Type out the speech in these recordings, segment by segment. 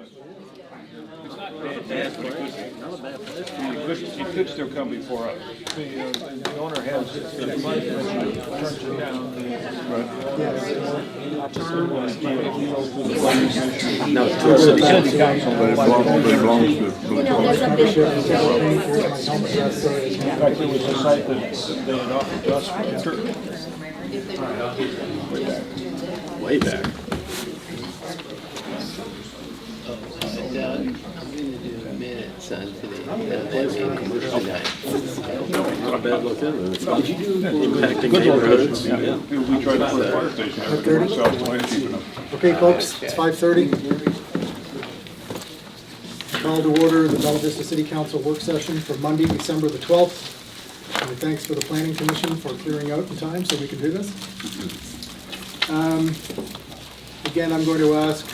It's not bad, it could still come before us. The owner has the money, turns it down. No, to the city council. But it belongs to. In fact, there was a site that they had offered to us. Way back. Minutes on today. Not a bad look at it. Impacting neighborhoods. Yeah, we tried to put a fire station there. Okay, folks, it's 5:30. Call to order the Bella Vista City Council work session for Monday, December the 12th. And thanks to the Planning Commission for clearing out in time so we can do this. Again, I'm going to ask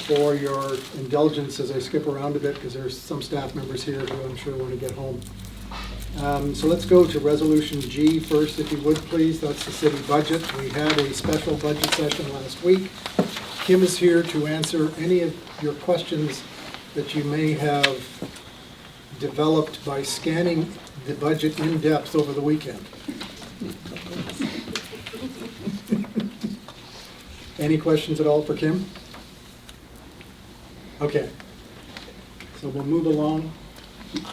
for your indulgence as I skip around a bit because there's some staff members here who I'm sure want to get home. So let's go to Resolution G first, if you would, please. That's the city budget. We had a special budget session last week. Kim is here to answer any of your questions that you may have developed by scanning the budget in depth over the weekend. Any questions at all for Kim? Okay. So we'll move along.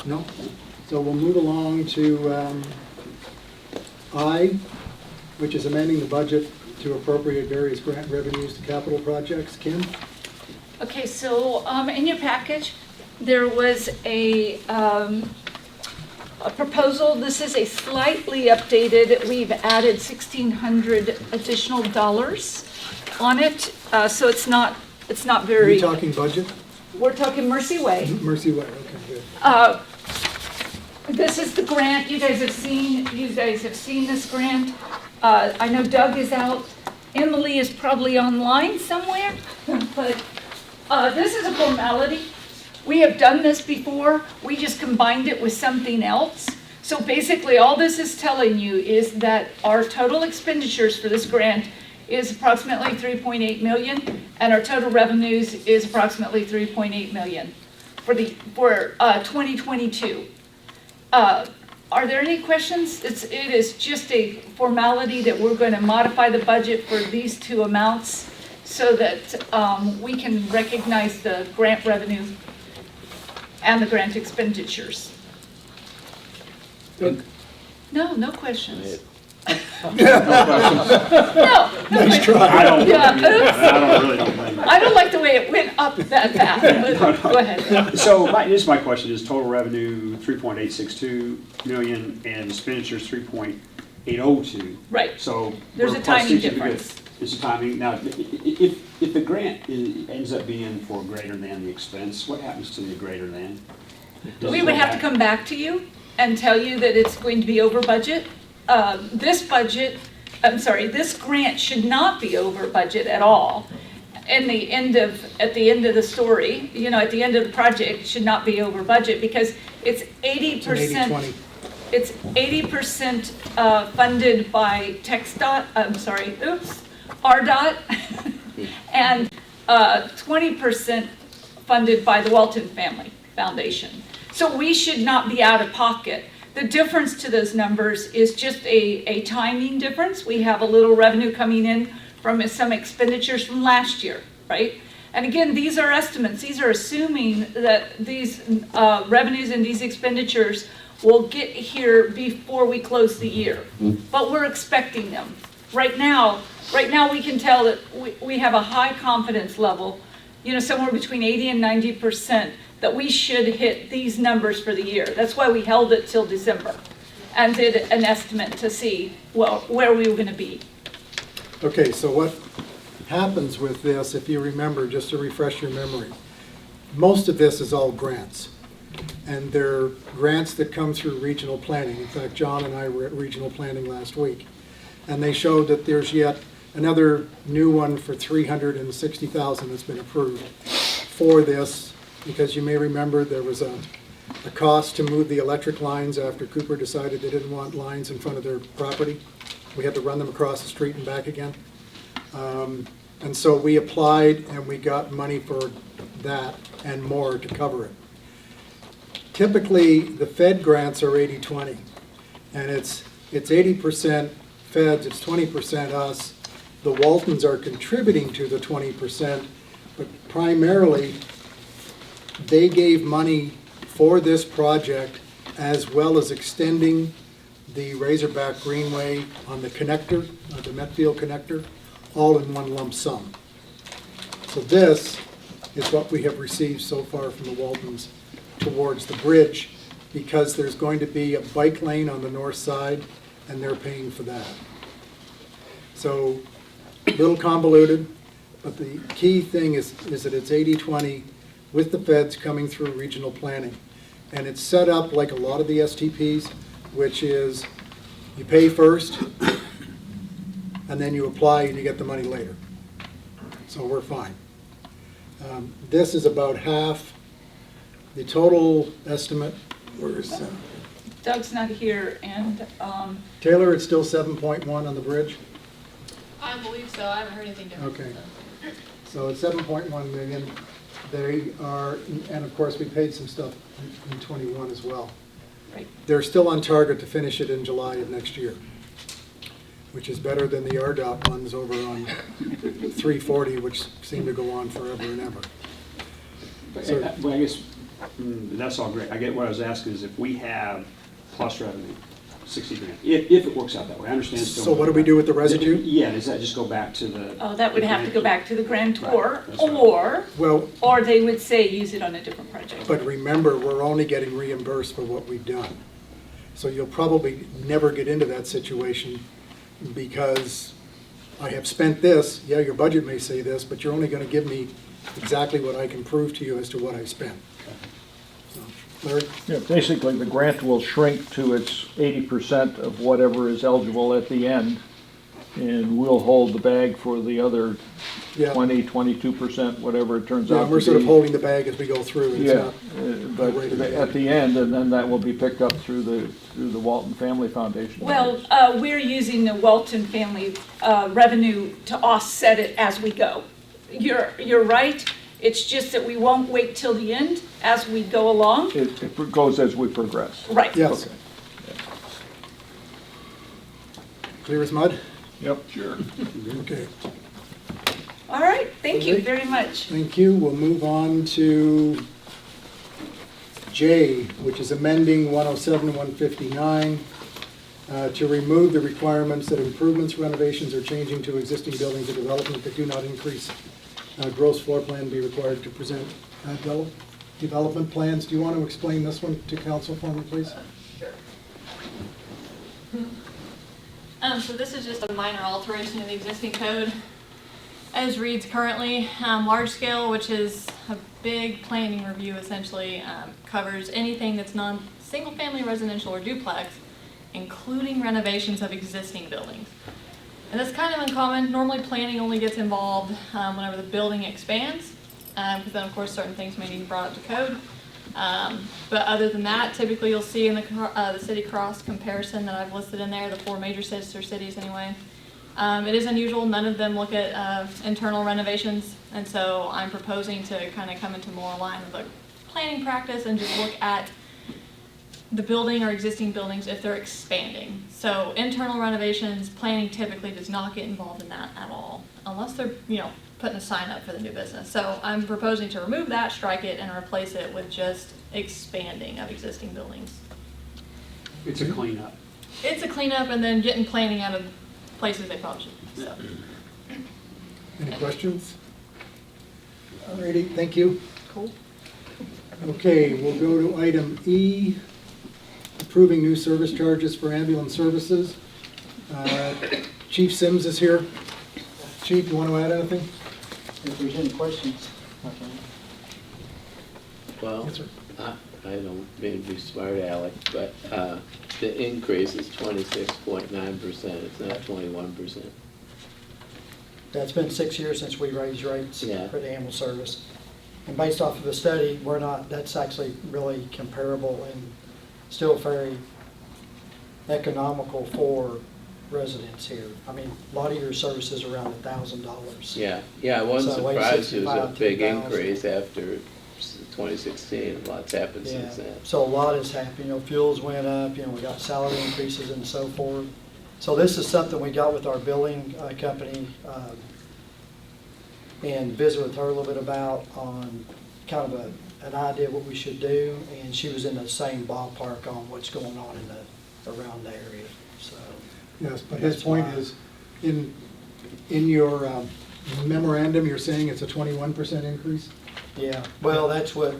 No? So we'll move along to I, which is amending the budget to appropriate various grant revenues to capital projects. Kim? Okay, so in your package, there was a proposal. This is a slightly updated. We've added $1,600 additional dollars on it, so it's not very. Are you talking budget? We're talking Mercy Way. Mercy Way. Okay, good. This is the grant you guys have seen. You guys have seen this grant. I know Doug is out. Emily is probably online somewhere, but this is a formality. We have done this before. We just combined it with something else. So basically, all this is telling you is that our total expenditures for this grant is approximately $3.8 million, and our total revenues is approximately $3.8 million for 2022. Are there any questions? It is just a formality that we're going to modify the budget for these two amounts so that we can recognize the grant revenue and the grant expenditures. No, no questions. No Nice try. I don't like the way it went up that fast, but go ahead. So this is my question, is total revenue 3.862 million and expenditures 3.802. Right. So There's a timing difference. It's a timing. Now, if the grant ends up being for greater than the expense, what happens to the greater than? We would have to come back to you and tell you that it's going to be over budget. This grant should not be over budget at all. At the end of the story, at the end of the project, it should not be over budget because it's 80%. It's 80% funded by RDOT, and 20% funded by the Walton Family Foundation. So we should not be out of pocket. The difference to those numbers is just a timing difference. We have a little revenue coming in from some expenditures from last year, right? And again, these are estimates. These are assuming that these revenues and these expenditures will get here before we close the year. But we're expecting them. Right now we can tell that we have a high confidence level, somewhere between 80 and 90%, that we should hit these numbers for the year. That's why we held it till December and did an estimate to see where we were going to be. Okay, so what happens with this, if you remember, just to refresh your memory, most of this is all grants. And they're grants that come through regional planning. In fact, John and I were at regional planning last week. And they showed that there's yet another new one for $360,000 that's been approved for this, because you may remember there was a cost to move the electric lines after Cooper decided they didn't want lines in front of their property. We had to run them across the street and back again. And so we applied and we got money for that and more to cover it. Typically, the Fed grants are 80-20, and it's 80% Feds, it's 20% us. The Waltons are contributing to the 20%, but primarily, they gave money for this project as well as extending the Razorback Greenway on the connector, the Metfield connector, all in one lump sum. So this is what we have received so far from the Waltons towards the bridge, because there's going to be a bike lane on the north side, and they're paying for that. So, a little convoluted, but the key thing is that it's 80-20 with the Feds coming through regional planning. And it's set up like a lot of the STPs, which is you pay first, and then you apply and you get the money later. So we're fine. This is about half. The total estimate, where is that? Doug's not here, and Taylor, it's still 7.1 on the bridge? I believe so. I haven't heard anything different. Okay. So it's 7.1 million. They are, and of course, we paid some stuff in 21 as well. right. They're still on target to finish it in July of next year, which is better than the RDOT ones over on 340, which seem to go on forever and ever. So- Well, I guess, that's all great. I get what I was asking is if we have plus revenue, 60 grand, if it works out that way. I understand it's still. So what do we do with the residue? Yeah, does that just go back to the? Oh, that would have to go back to the grantor, Right, that's right. Well, or they would say use it on a different project. but remember, we're only getting reimbursed for what we've done. So you'll probably never get into that situation because I have spent this, yeah, your budget may say this, but you're only going to give me exactly what I can prove to you as to what I spent. So, Larry? Yeah, basically, the grant will shrink to its 80% of whatever is eligible at the end, and we'll hold the bag for the other Yeah. 20, 22%, whatever it turns Yeah, out to be. we're sort of holding the bag as we go through. It's Yeah, not- but at the end, and then that will be picked up through the Walton Family Foundation. Well, we're using the Walton family revenue to offset it as we go. You're right. It's just that we won't wait till the end as we go along. It goes as we progress. Right. Yes. Okay. Clear as mud? Yep, sure. Okay, All right. Thank you Okay. very much. thank you. We'll move on to J, which is amending 107, 159, to remove the requirements that improvements, renovations, or changing to existing buildings or development that do not increase gross floor plan be required to present development plans. Do you want to explain this one to council for me, please? So this is just a minor alteration of the existing code. As reads currently, large scale, which is a big planning review essentially, covers anything that's non-single family residential or duplex, including renovations of existing buildings. And that's kind of uncommon. Normally planning only gets involved whenever the building expands, because then of course certain things may need brought up to code. But other than that, typically you'll see in the city cross comparison that I've listed in there, the 4 major sister cities anyway. It is unusual, none of them look at internal renovations, and so I'm proposing to kind of come into more line with a planning practice and just look at the building or existing buildings if they're expanding. So internal renovations, planning typically does not get involved in that at all, unless they're, putting a sign up for the new business. So I'm proposing to remove that, strike it, and replace it with just expanding of existing buildings. It's a cleanup. It's a cleanup and then getting planning out of places they probably should. So. Any questions? Alrighty, thank you. Cool. Okay, we'll go to item E, approving new service charges for ambulance services. Chief Sims is here. Chief, you want to add anything? If there's any questions. Well, Yes, sir. I don't mean to be smart aleck, but the increase is 26.9%, it's not 21%. It's been 6 years since we raised rates Yeah. for the ambulance service. And based off of the study, that's actually really comparable and still very economical for residents here. I mean, a lot of your services are around $1,000. Yeah, I wasn't So, like surprised it was a 65 to big 1,000. increase after 2016, lots happened Yeah, since then. so a lot has happened, you know, fuels went up, you know, we got salary increases and so forth. So this is something we got with our billing company, and visited with her a little bit about on kind of an idea what we should do, and she was in the same ballpark on what's going on around the area, so. Yes, but his That's point why. is, in your memorandum, you're saying it's a 21% increase? Yeah, well, that's what,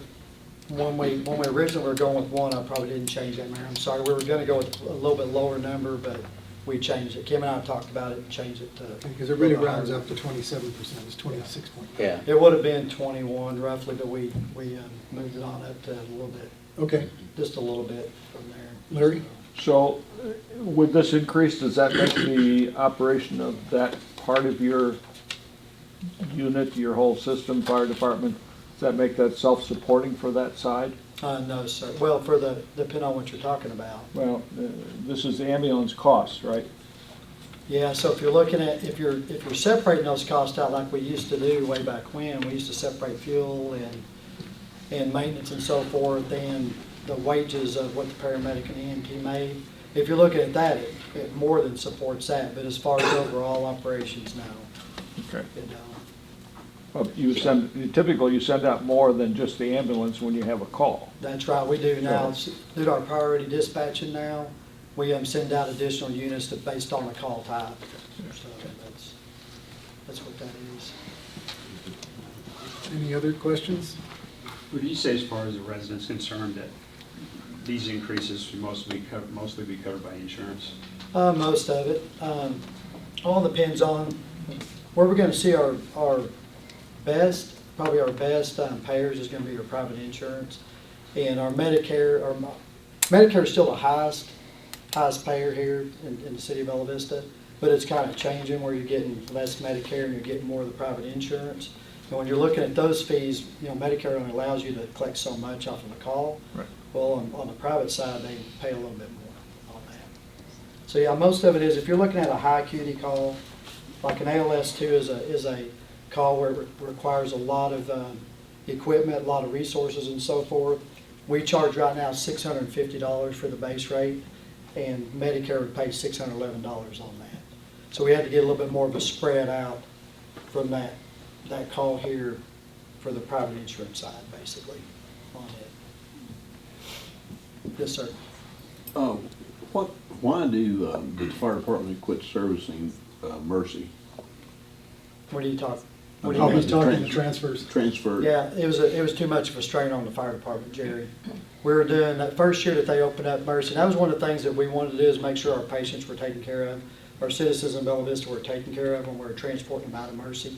when we originally were going with one, I probably didn't change that, Mayor, I'm sorry. We were gonna go with a little bit lower number, but we changed it. Kim and I talked about it and changed it to. Because it really rounds up to 27%, it's 26.9. Yeah, It would have been 21 roughly, but we moved it on up to a little bit, Okay, just a little bit from there. Larry? So with this increase, does that make the operation of that part of your unit, your whole system, fire department, does that make that self-supporting for that side? No, sir. Well, depending on what you're talking about. Well, this is the ambulance cost, right? Yeah, so if you're looking at, if you're separating those costs out like we used to do way back when, we used to separate fuel and maintenance and so forth, and the wages of what the paramedic and EMT made. If you're looking at that, it more than supports that, but as far as overall operations, no, Okay. it don't. Well, typically you send out more than just the ambulance when you have a call. That's right, we do now, due to our priority dispatching now, we send out additional units based on the call type. So that's what that is. Any other questions? Would you say, as far as the residents concerned, that these increases should mostly be covered by insurance? Most of it. All depends on where we're gonna see our best, probably our best payers is gonna be our private insurance. And our Medicare is still the highest payer here in the city of Bella Vista, but it's kind of changing where you're getting less Medicare and you're getting more of the private insurance. And when you're looking at those fees, you know, Medicare only allows you to collect so much off of a call. Right. Well, on the private side, they pay a little bit more on that. So yeah, most of it is, if you're looking at a high acuity call, like an ALS2 is a call where it requires a lot of equipment, a lot of resources and so forth. We charge right now $650 for the base rate, and Medicare would pay $611 on that. So we had to get a little bit more of a spread out from that call here for the private insurance side, basically, on it. Yes, sir. Why did the fire department quit servicing Mercy? What are you talking? What do Oh, you he's mean? talking the transfers. Transfer? Yeah, it was too much of a strain on the fire department, Jerry. We were doing, that first year that they opened up Mercy, that was one of the things that we wanted to do, is make sure our patients were taken care of. Our citizens in Bella Vista were taken care of when we were transporting them out of Mercy.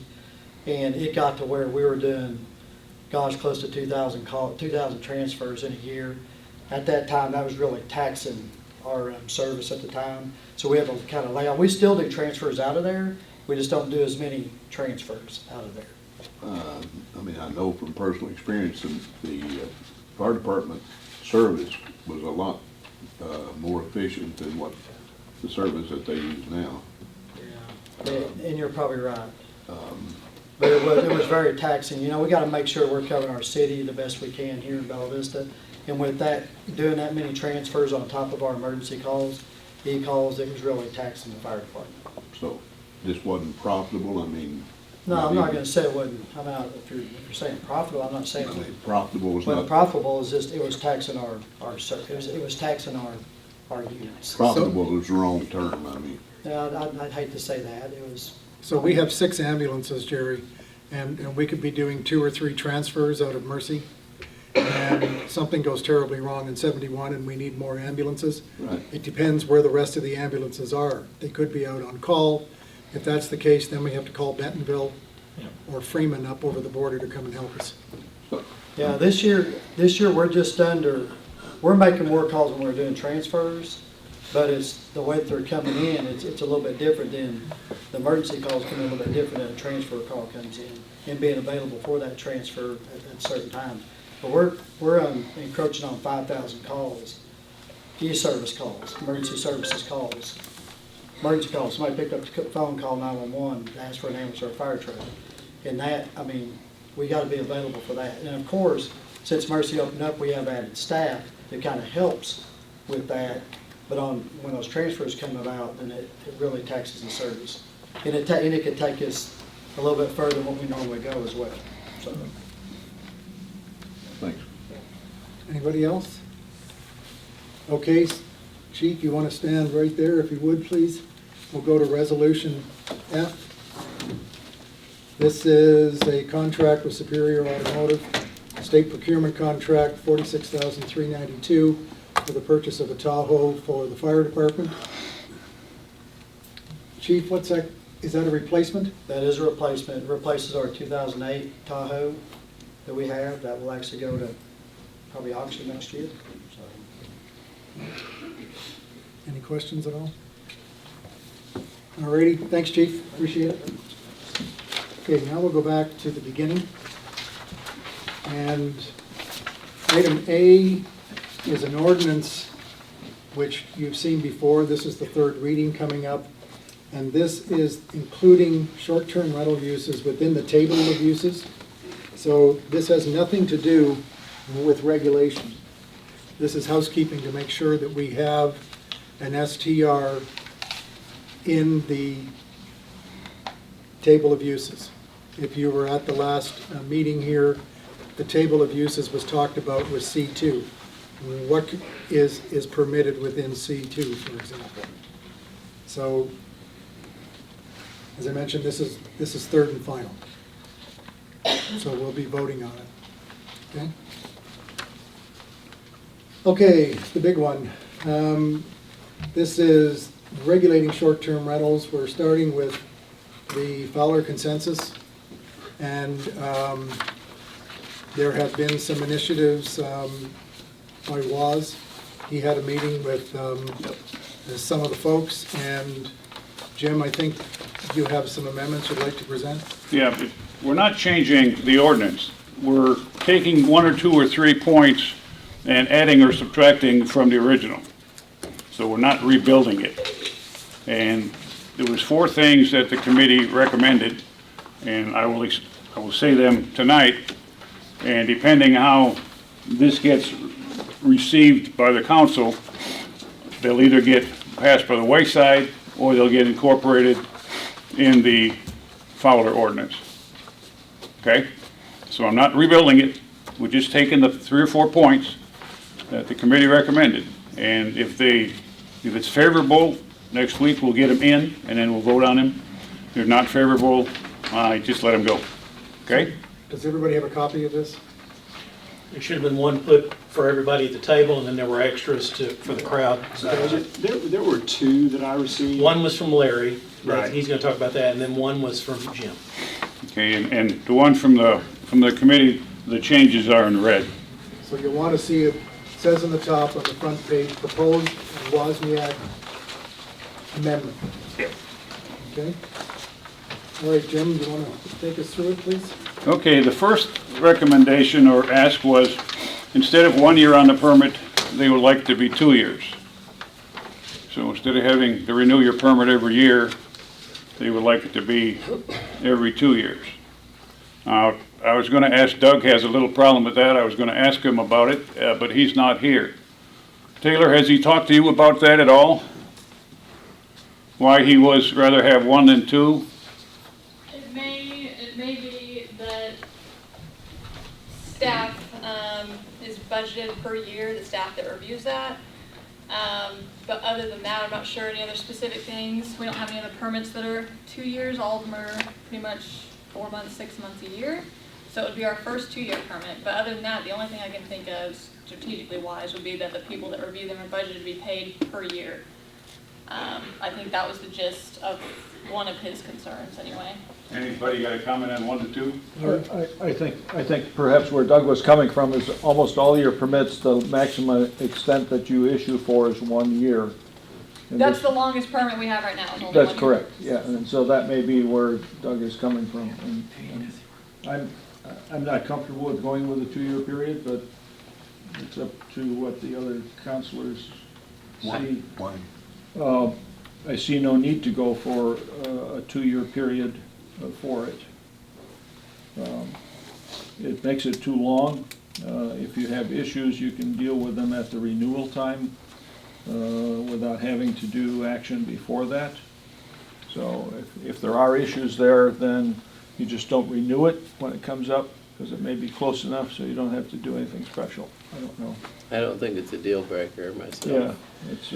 And it got to where we were doing, gosh, close to 2,000 transfers in a year. At that time, that was really taxing our service at the time. So we had to kind of lay off. We still do transfers out of there. We just don't do as many transfers out of there. I mean, I know from personal experience that the fire department service was a lot more efficient than what the service that they use now. Yeah, and you're probably right. But it was very taxing. You know, we got to make sure we're covering our city the best we can here in Bella Vista. And with that, doing that many transfers on top of our emergency calls, e-calls, it was really taxing the fire department. So this wasn't profitable, I mean. No, I'm not going to say it wasn't. I'm not, if you're saying profitable, I'm not saying. I mean, profitable was Well, not, profitable is just, it was taxing our it was taxing our units. profitable was the wrong term, I mean. Yeah, I'd hate to say that. It was, So we have 6 ambulances, Jerry, and we could be doing 2 or 3 transfers out of Mercy. And something goes terribly wrong in 71 and we need more ambulances. Right. It depends where the rest of the ambulances are. They could be out on call. If that's the case, then we have to call Bentonville or Freeman up over the border to come and help us. So, yeah, this year we're just we're making more calls when we're doing transfers, but it's the way that they're coming in, it's a little bit different than, the emergency calls come in a little bit different than a transfer call comes in, and being available for that transfer at certain times. But we're encroaching on 5,000 calls, e-service calls, emergency services calls emergency call, somebody picked up the phone, call 911, asked for an ambulance or a fire truck. And that, I mean, we got to be available for that. And of course, since Mercy opened up, we have added staff that kind of helps with that. But when those transfers come about, then it really taxes the service. And it could take us a little bit further than what we normally go as well. So. Thanks. Anybody else? Okay, Chief, you want to stand right there if you would, please? We'll go to Resolution F. This is a contract with Superior Automotive, state procurement contract, $46,392 for the purchase of a Tahoe for the fire department. Chief, what's that? Is that a replacement? That is a replacement. It replaces our 2008 Tahoe that we have. That will actually go to probably auction next year. So. Any questions at all? All righty, thanks, Chief, appreciate it. Okay, now we'll go back to the beginning. And item A is an ordinance which you've seen before. This is the third reading coming up. And this is including short-term rental uses within the table of uses. So this has nothing to do with regulation. This is housekeeping to make sure that we have an STR in the table of uses. If you were at the last meeting here, the table of uses was talked about with C2. What is permitted within C2, for example. So, as I mentioned, this is third and final. So we'll be voting on it. Okay? Okay, the big one. This is regulating short-term rentals. We're starting with the Fowler consensus. And there have been some initiatives by Waz. He had a meeting with some of the folks. And Jim, I think you have some amendments you'd like to present? Yeah, but we're not changing the ordinance. We're taking one or two or 3 points and adding or subtracting from the original. So we're not rebuilding it. And there was 4 things that the committee recommended, and I will say them tonight. And depending how this gets received by the council, they'll either get passed by the wayside or they'll get incorporated in the Fowler ordinance. Okay? So I'm not rebuilding it. We're just taking the 3 or 4 points that the committee recommended. And if it's favorable, next week we'll get them in and then we'll vote on them. If they're not favorable, I just let them go. Okay? Does everybody have a copy of this? There should have been one put for everybody at the table, and then there were extras for the crowd. There were 2 that I received. One was from Larry. Right. He's going to talk about that, and then one was from Jim. Okay, and the one from the committee, the changes are in red. So you'll want to see it says on the top on the front page, proposed Wozniak amendment. Yep. Okay? All right, Jim, do you want to take us through it, please? Okay, the first recommendation or ask was, instead of 1 year on the permit, they would like to be 2 years. So instead of having to renew your permit every year, they would like it to be every 2 years. I was going to ask, Doug has a little problem with that. I was going to ask him about it, but he's not here. Taylor, has he talked to you about that at all? Why he was rather have 1 than 2? It may be that staff is budgeted per year, the staff that reviews that. But other than that, I'm not sure any other specific things. We don't have any other permits that are 2 years. All of them are pretty much 4 months, 6 months a year. So it would be our first 2-year permit. But other than that, the only thing I can think of strategically wise would be that the people that review them are budgeted to be paid per year. I think that was the gist of one of his concerns anyway. Anybody got a comment on 1 to 2? I think perhaps where Doug was coming from is almost all your permits, the maximum extent that you issue for is 1 year. And That's this- the longest permit we have right now. Is only That's 1 year. correct, yeah, and so that may be where Doug is coming from. And I'm not comfortable with going with a 2-year period, but it's up to what the other counselors see. Why? I see no need to go for a 2-year period for it. It makes it too long. If you have issues, you can deal with them at the renewal time without having to do action before that. So if there are issues there, then you just don't renew it when it comes up, because it may be close enough so you don't have to do anything special. I don't know. I don't think it's a deal breaker myself. Yeah, it's,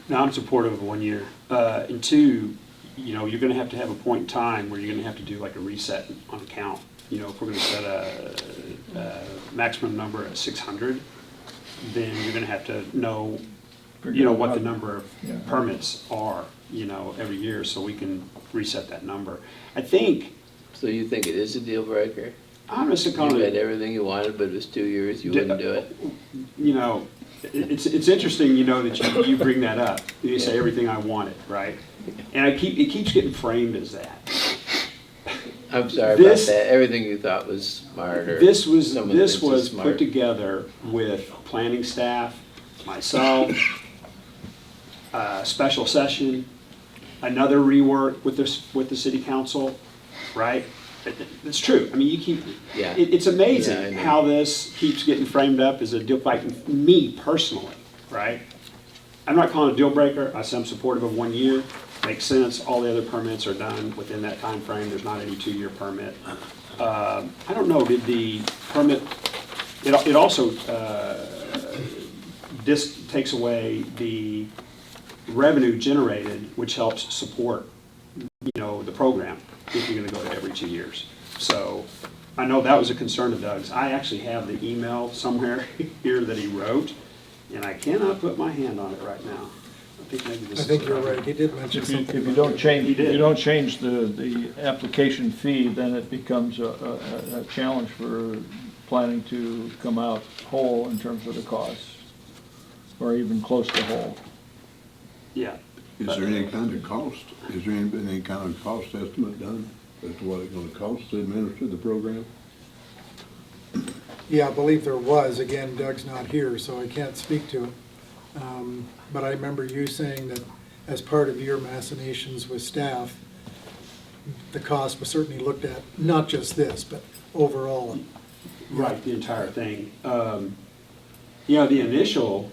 No, I'm supportive of 1 year. And two, you know, you're gonna have to have a point in time where you're gonna have to do like a reset on account. You know, if we're gonna set a maximum number at 600, then you're gonna have to know, you know, what the number of Yeah. permits are, you know, every year, so we can reset that number. I think, So you think it is a deal breaker? I'm just You kind had of, everything you wanted, but it was 2 years, you wouldn't do it? you know, it's interesting, you know, that you bring that up. You say everything I wanted, right? And it keeps getting framed as that. I'm sorry about This- that, everything you thought was smart, or This was some of it's just put smart. together with planning staff, myself, special session, another rework with the city council, right? It's true. I mean, you keep, Yeah. it's Yeah, I amazing know. how this keeps getting framed up as a deal, like me personally, right? I'm not calling it a deal breaker. I say I'm supportive of 1 year. Makes sense. All the other permits are done within that time frame. There's not any 2-year permit. I don't know, did the permit, it also, this takes away the revenue generated, which helps support, you know, the program, if you're gonna go to every 2 years. So, I know that was a concern of Doug's. I actually have the email somewhere here that he wrote, and I cannot put my hand on it right now. I think maybe this I is. think you're right, he did mention if you, something. if you about don't that. change, He if you did. don't change the application fee, then it becomes a challenge for planning to come out whole in terms of the costs, or even close to whole. Yeah. Is there any kind of cost, is there any kind of cost estimate done as to what it's gonna cost to administer the program? Yeah, I believe there was. Again, Doug's not here, so I can't speak to it. But I remember you saying that as part of your machinations with staff, the cost was certainly looked at, not just this, but overall. Right, the entire thing. You know, the initial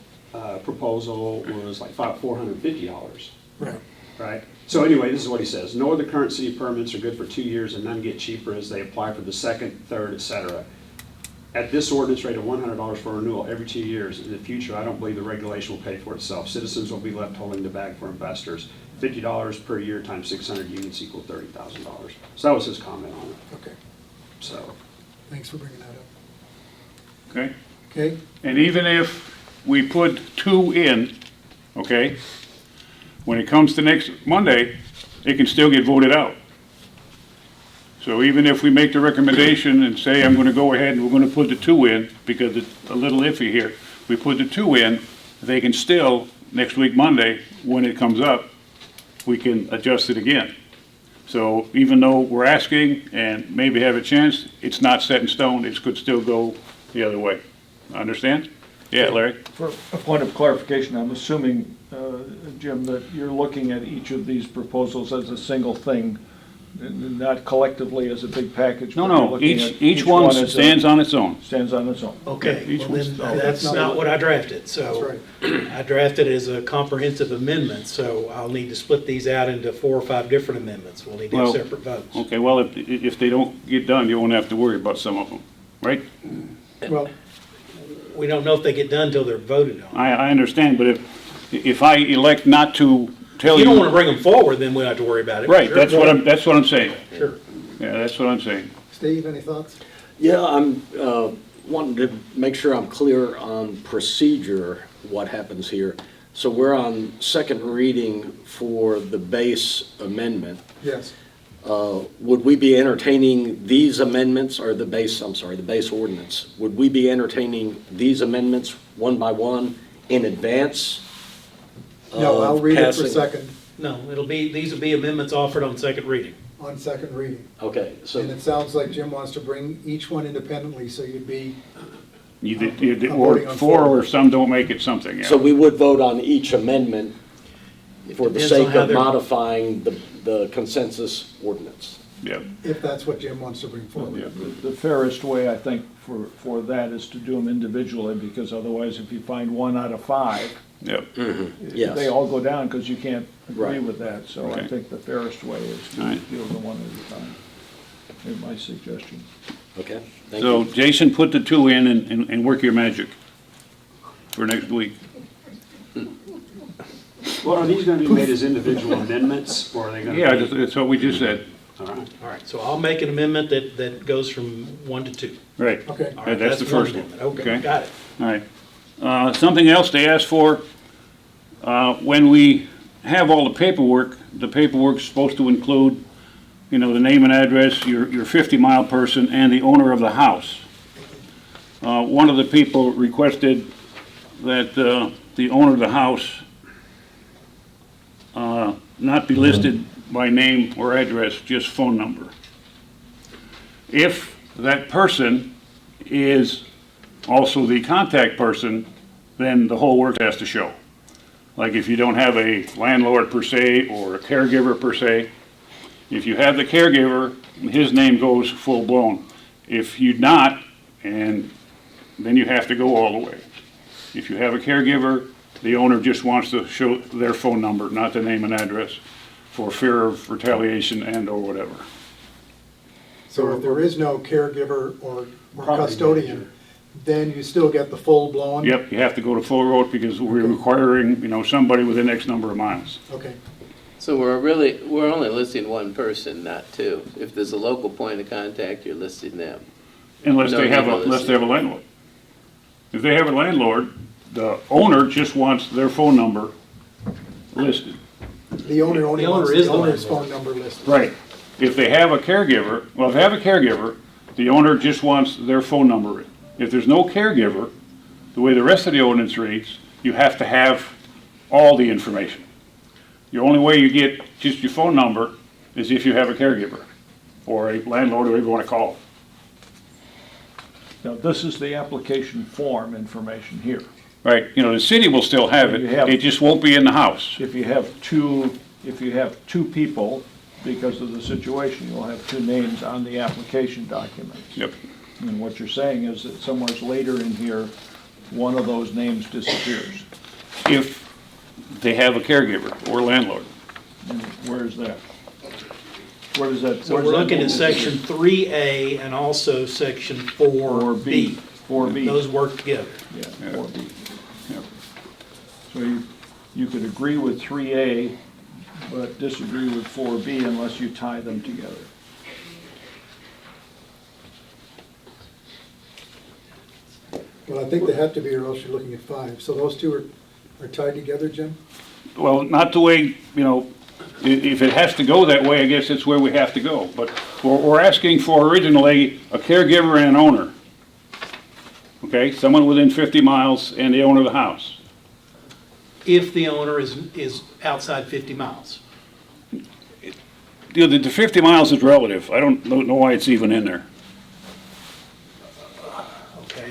proposal was like $450, Right. right? So anyway, this is what he says. No other current city permits are good for 2 years and none get cheaper as they apply for the second, third, et cetera. At this ordinance rate of $100 for renewal every 2 years, in the future, I don't believe the regulation will pay for itself. Citizens will be left holding the bag for investors. $50 per year times 600 units equal $30,000. So that was his comment on it, Okay, so. thanks for bringing that up. Okay? Okay, And even if we put 2 in, okay, when it comes to next Monday, it can still get voted out. So even if we make the recommendation and say, I'm gonna go ahead and we're gonna put the 2 in, because it's a little iffy here, we put the 2 in, they can still, next week, Monday, when it comes up, we can adjust it again. So even though we're asking and maybe have a chance, it's not set in stone, it could still go the other way. Understand? Yeah, Larry? For a point of clarification, I'm assuming, Jim, that you're looking at each of these proposals as a single thing, and not collectively as a big package. No, but you're no, looking at each one as a- stands on its own. Stands on its own. Okay, Each well one's- then, that's not what I drafted, that's so. right. I drafted it as a comprehensive amendment, so I'll need to split these out into 4 or 5 different amendments. We'll need to have Well, separate votes. Okay, well, if they don't get done, you won't have to worry about some of them, right? Well, We don't know if they get done until they're voted on. I understand, but if I elect not to tell If you. you don't want to bring them forward, then we don't have to worry about it. Right, Sure. that's what I'm saying. Sure. Yeah, that's what I'm saying. Steve, any thoughts? Yeah, I'm wanting to make sure I'm clear on procedure, what happens here. So we're on second reading for the base amendment. Yes. Would we be entertaining these amendments, or the base ordinance? Would we be entertaining these amendments one by one in advance? No, I'll of read it for passing? second, No, these will be amendments offered on second reading. on second reading. Okay, so. And it sounds like Jim wants to bring each one independently, so you'd be, You, or voting on 4 4. or some don't make it something, yeah. So we would vote on each amendment for the Depends on sake how of they're- modifying the consensus ordinance. Yeah, If that's what Jim wants to bring forward. The fairest way, I think, for that is to do them individually, because otherwise, if you find 1 out of 5, yeah. Yes. they all go down because you can't agree Right. with that. So I Okay. think the fairest way is to Right. deal with them one at a time. Is my suggestion. Okay, thank So you. Jason, put the 2 in and work your magic for next week. Well, are these gonna be made as individual amendments, or are they gonna be? Yeah, that's what we just said. All right. All right, so I'll make an amendment that goes from 1 to 2. Right. Okay. All right, That's the one first one. amendment. Okay, Okay. got it. All right. Something else they asked for, when we have all the paperwork's supposed to include, you know, the name and address, your 50-mile person, and the owner of the house. One of the people requested that the owner of the house not be listed by name or address, just phone number. If that person is also the contact person, then the whole work has to show. Like if you don't have a landlord per se or a caregiver per se, if you have the caregiver, his name goes full-blown. If you not, and then you have to go all the way. If you have a caregiver, the owner just wants to show their phone number, not the name and address, for fear of retaliation and or whatever. So if there is no caregiver or Property custodian, manager. then you still get the full-blown? Yep, you have to go to full road because we're requiring, you know, somebody within X number of miles. Okay. So we're only listing one person, not two. If there's a local point of contact, you're listing them. Unless No, they have no, unless they have a landlord. If they have a landlord, the owner just wants their phone number listed. The owner only The owner wants is the the owner's landlord. phone number listed. Right. If they have a caregiver, well, if they have a caregiver, the owner just wants their phone number. If there's no caregiver, the way the rest of the ordinance reads, you have to have all the information. The only way you get just your phone number is if you have a caregiver or a landlord, or whatever you want to call it. Now, this is the application form information here. Right, you know, the city will still have it, You have- it just won't be in the house. If you have two people, because of the situation, you'll have 2 names on the application documents. Yep. And what you're saying is that somewhere's later in here, one of those names disappears. If they have a caregiver or landlord. And where is that? Where does that? So where's we're that looking name at section disappear? 3A and also section 4B. 4B. Those work together. Yeah, Yeah. 4B. Yep. So you could agree with 3A, but disagree with 4B unless you tie them together. Well, I think they have to be, or else you're looking at 5. So those two are tied together, Jim? Well, not the way, you know, if it has to go that way, I guess it's where we have to go. But we're asking for originally a caregiver and an owner. Okay, someone within 50 miles and the owner of the house. If the owner is outside 50 miles. You know, the 50 miles is relative. I don't know why it's even in there. Okay.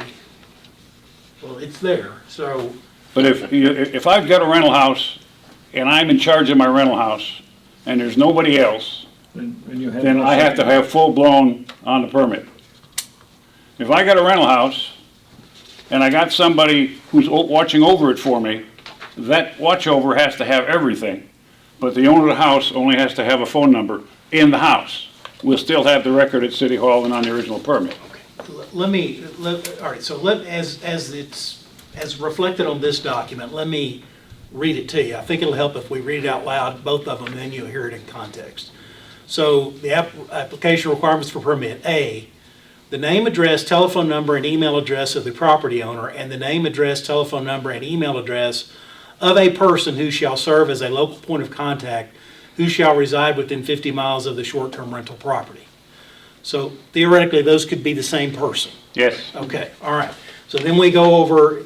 Well, it's there, so, But if I've got a rental house and I'm in charge of my rental house and there's nobody else, And you have then no I have to second. have full-blown on the permit. If I got a rental house and I got somebody who's watching over it for me, that watch over has to have everything. But the owner of the house only has to have a phone number in the house. We'll still have the record at City Hall and on the original permit. all right, so as reflected on this document, let me read it to you. I think it'll help if we read it out loud, both of them, then you'll hear it in context. So the application requirements for permit. A, the name, address, telephone number, and email address of the property owner, and the name, address, telephone number, and email address of a person who shall serve as a local point of contact, who shall reside within 50 miles of the short-term rental property. So theoretically, those could be the same person. Yes. Okay, all right. So then we go over,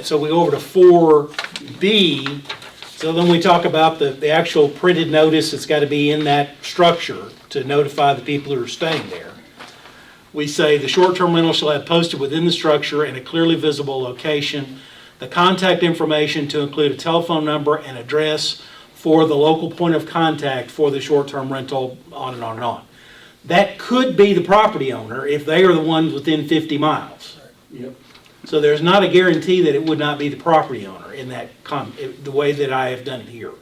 so we go over to 4B. So then we talk about the actual printed notice that's got to be in that structure to notify the people who are staying there. We say the short-term rental shall have posted within the structure in a clearly visible location the contact information to include a telephone number and address for the local point of contact for the short-term rental, on and on and on. That could be the property owner if they are the ones within 50 miles. Yep. So there's not a guarantee that it would not be the property owner in that, the way that I have done it here.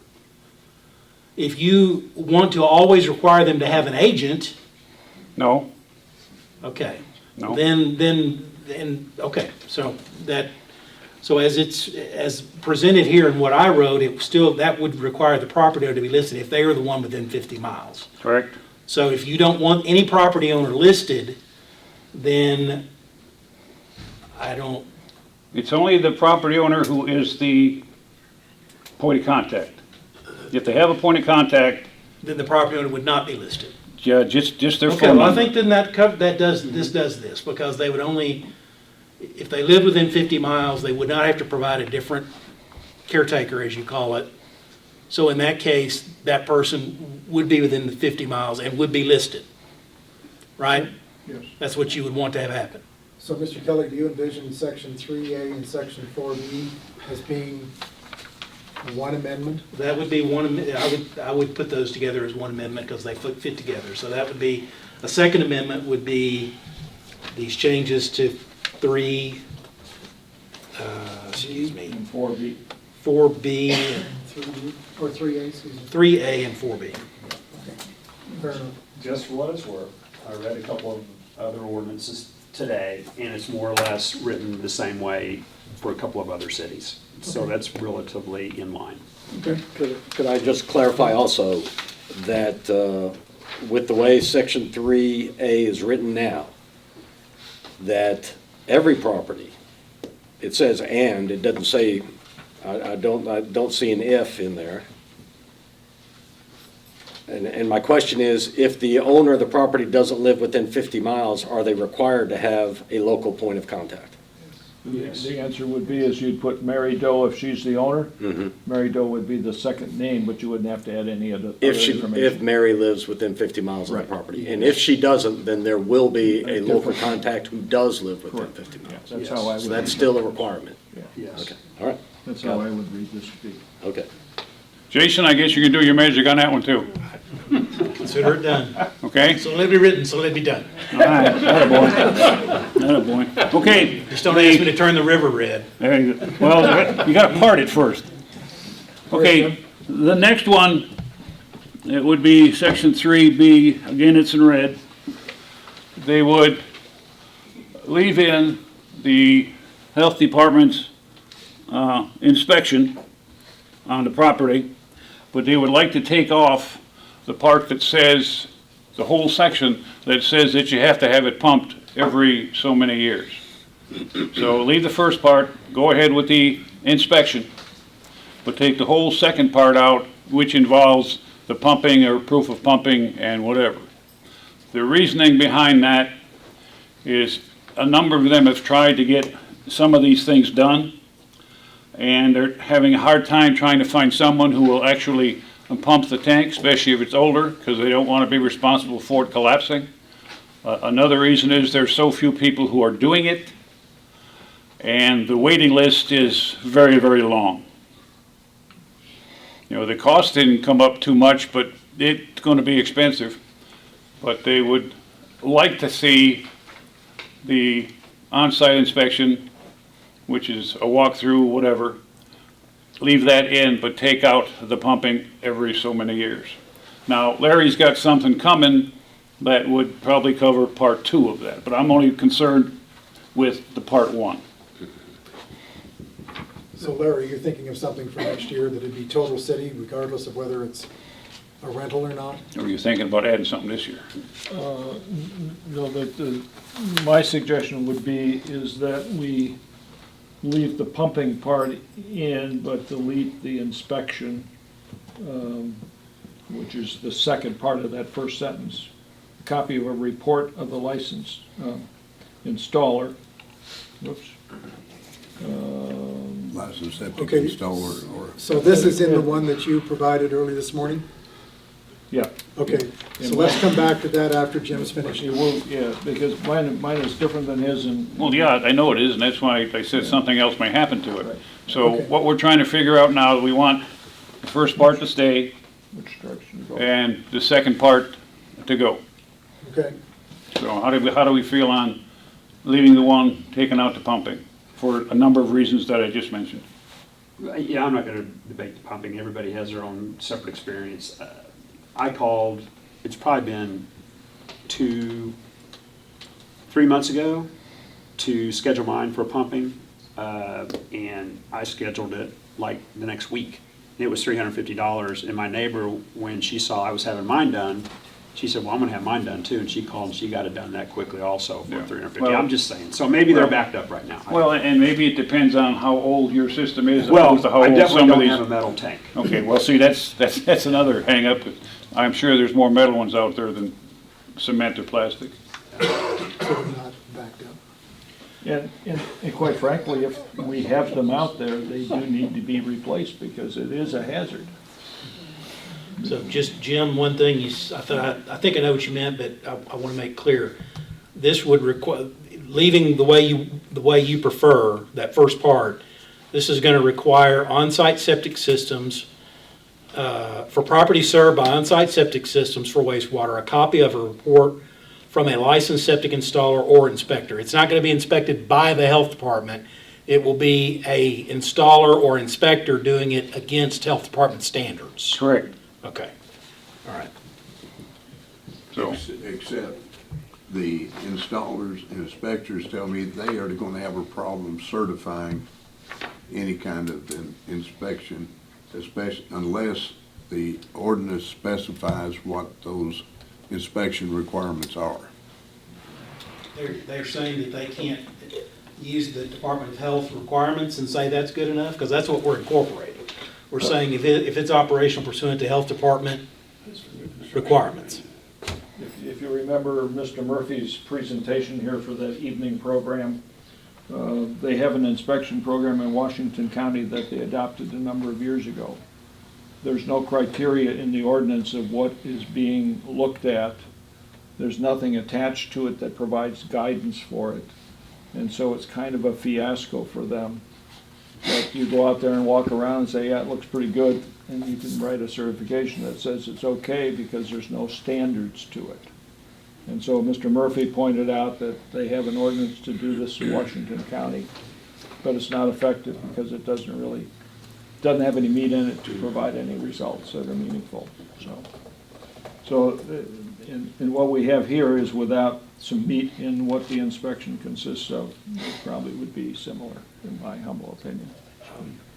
If you want to always require them to have an agent, No, okay. no. Then, okay, so as presented here in what I wrote, it still, that would require the property owner to be listed if they are the one within 50 miles. Correct? So if you don't want any property owner listed, then I don't, It's only the property owner who is the point of contact. If they have a point of contact, then the property owner would not be listed. yeah, just their Okay, phone well, I number. think then this does this, because they would only, if they lived within 50 miles, they would not have to provide a different caretaker, as you call it. So in that case, that person would be within the 50 miles and would be listed, right? Yes. That's what you would want to have happen. So, Mr. Kelly, do you envision section 3A and section 4B as being one amendment? That would be one, I would put those together as one amendment because they fit together. So that would be, a second amendment would be these changes to 4B, And 4B. 4B, and 3B, or 3A, excuse me. 3A and 4B. Fair enough. Just for what it's worth, I read a couple of other ordinances today, and it's more or less written the same way for a couple of other cities. So that's relatively in line. Okay. Could I just clarify also that with the way Section 3A is written now, that every property, it says and, it doesn't say, I don't see an if in there. And my question is, if the owner of the property doesn't live within 50 miles, are they required to have a local point of contact? The answer would be is you'd put Mary Doe if she's the owner. Mhm. Mary Doe would be the second name, but you wouldn't have to add any other If information. Mary lives within 50 miles of the Right. property. And if she doesn't, then there will be a local Different. contact who does live within Correct. 50 Yeah, miles. that's how I would. So that's still a requirement. Yes. Okay, all right, That's how I would read this to be. okay. Jason, I guess you can do your magic on that one too, Consider it done. okay? So let it be written, so let it be done. All right, attaboy. Attaboy. Okay. Just don't ask me to turn the river red. There you go. Well, you gotta part it first. Okay, the next one, it would be section 3B, again, it's in red. They would leave in the health department's inspection on the property, but they would like to take off the part that says, the whole section that says that you have to have it pumped every so many years. So leave the first part, go ahead with the inspection, but take the whole second part out, which involves the pumping or proof of pumping and whatever. The reasoning behind that is a number of them have tried to get some of these things done, and they're having a hard time trying to find someone who will actually pump the tank, especially if it's older, because they don't want to be responsible for it collapsing. Another reason is there's so few people who are doing it, and the waiting list is very, very long. You know, the cost didn't come up too much, but it's going to be expensive. But they would like to see the on-site inspection, which is a walkthrough, whatever, leave that in, but take out the pumping every so many years. Now, Larry's got something coming that would probably cover part 2 of that, but I'm only concerned with the part 1. So Larry, you're thinking of something for next year that'd be total city regardless of whether it's a rental or not? Or are you thinking about adding something this year? No, my suggestion would be is that we leave the pumping part in, but delete the inspection, which is the second part of that first sentence. A copy of a report of the licensed installer, whoops. Licensed septic Okay. installer or. So this is in the one that you provided early this morning? Yeah, Okay, so let's come back to that after Jim's finished. it will, yeah, because mine is different than his and. Well, yeah, I know it is, and that's why I said something else may happen to it. Right. So Okay. what we're trying to figure out now, we want the first part to stay Which direction to go? and the second part to go. Okay, So how do we feel on leaving the one, taking out the pumping for a number of reasons that I just mentioned? Yeah, I'm not gonna debate the pumping, everybody has their own separate experience. I called, it's probably been 3 months ago to schedule mine for pumping, and I scheduled it like the next week. It was $350, and my neighbor, when she saw I was having mine done, she said, well, I'm gonna have mine done too, and she called and she got it done that quickly also for Yeah. $350. Well- I'm just saying, so maybe they're Well- backed up right now. Well, and maybe it depends on how old your system is, Well, opposed to how I old definitely some of don't these. have a metal tank. Okay, well, see, that's another hangup. I'm sure there's more metal ones out there than cement or plastic. so we're not backed up. And quite frankly, if we have them out there, they do need to be replaced because it is a hazard. So just, Jim, one thing, I think I know what you meant, but I want to make clear. This would require, leaving the way you prefer, that first part, this is going to require on-site septic systems, for property served by on-site septic systems for wastewater, a copy of a report from a licensed septic installer or inspector. It's not going to be inspected by the health department. It will be a installer or inspector doing it against health department standards. Correct. Okay, all right. So, Except the installers and inspectors tell me they are gonna have a problem certifying any kind of an inspection, especially unless the ordinance specifies what those inspection requirements are. They're saying that they can't use the Department of Health requirements and say that's good enough, because that's what we're incorporating. We're saying if it's operational pursuant to Health Department requirements. If you remember Mr. Murphy's presentation here for that evening program, they have an inspection program in Washington County that they adopted a number of years ago. There's no criteria in the ordinance of what is being looked at. There's nothing attached to it that provides guidance for it. And so it's kind of a fiasco for them. But you go out there and walk around and say, yeah, it looks pretty good, and you can write a certification that says it's okay because there's no standards to it. And so Mr. Murphy pointed out that they have an ordinance to do this in Washington County, but it's not effective because it doesn't have any meat in it to provide any results that are meaningful, So in what we have here is without some meat in what the inspection consists of, it probably would be similar, in my humble opinion.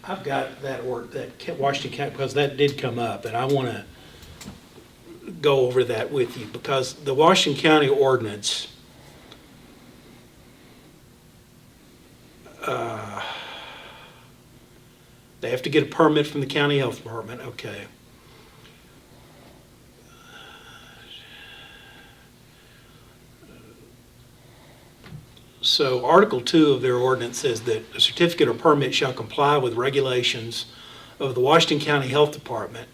I've got that Washington County, because that did come up, and I want to go over that with you, because the Washington County ordinance, they have to get a permit from the county health department, okay. So Article 2 of their ordinance says that a certificate or permit shall comply with regulations of the Washington County Health Department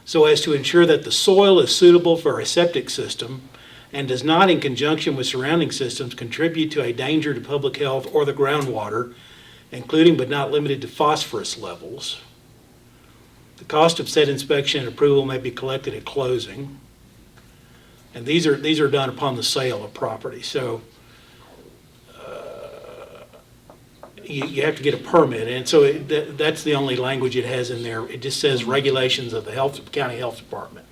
so as to ensure that the soil is suitable for a septic system and does not, in conjunction with surrounding systems, contribute to a danger to public health or the groundwater, including but not limited to phosphorus levels. The cost of said inspection and approval may be collected at closing. And these are done upon the sale of property. So you have to get a permit, and so that's the only language it has in there. It just says regulations of the county health department.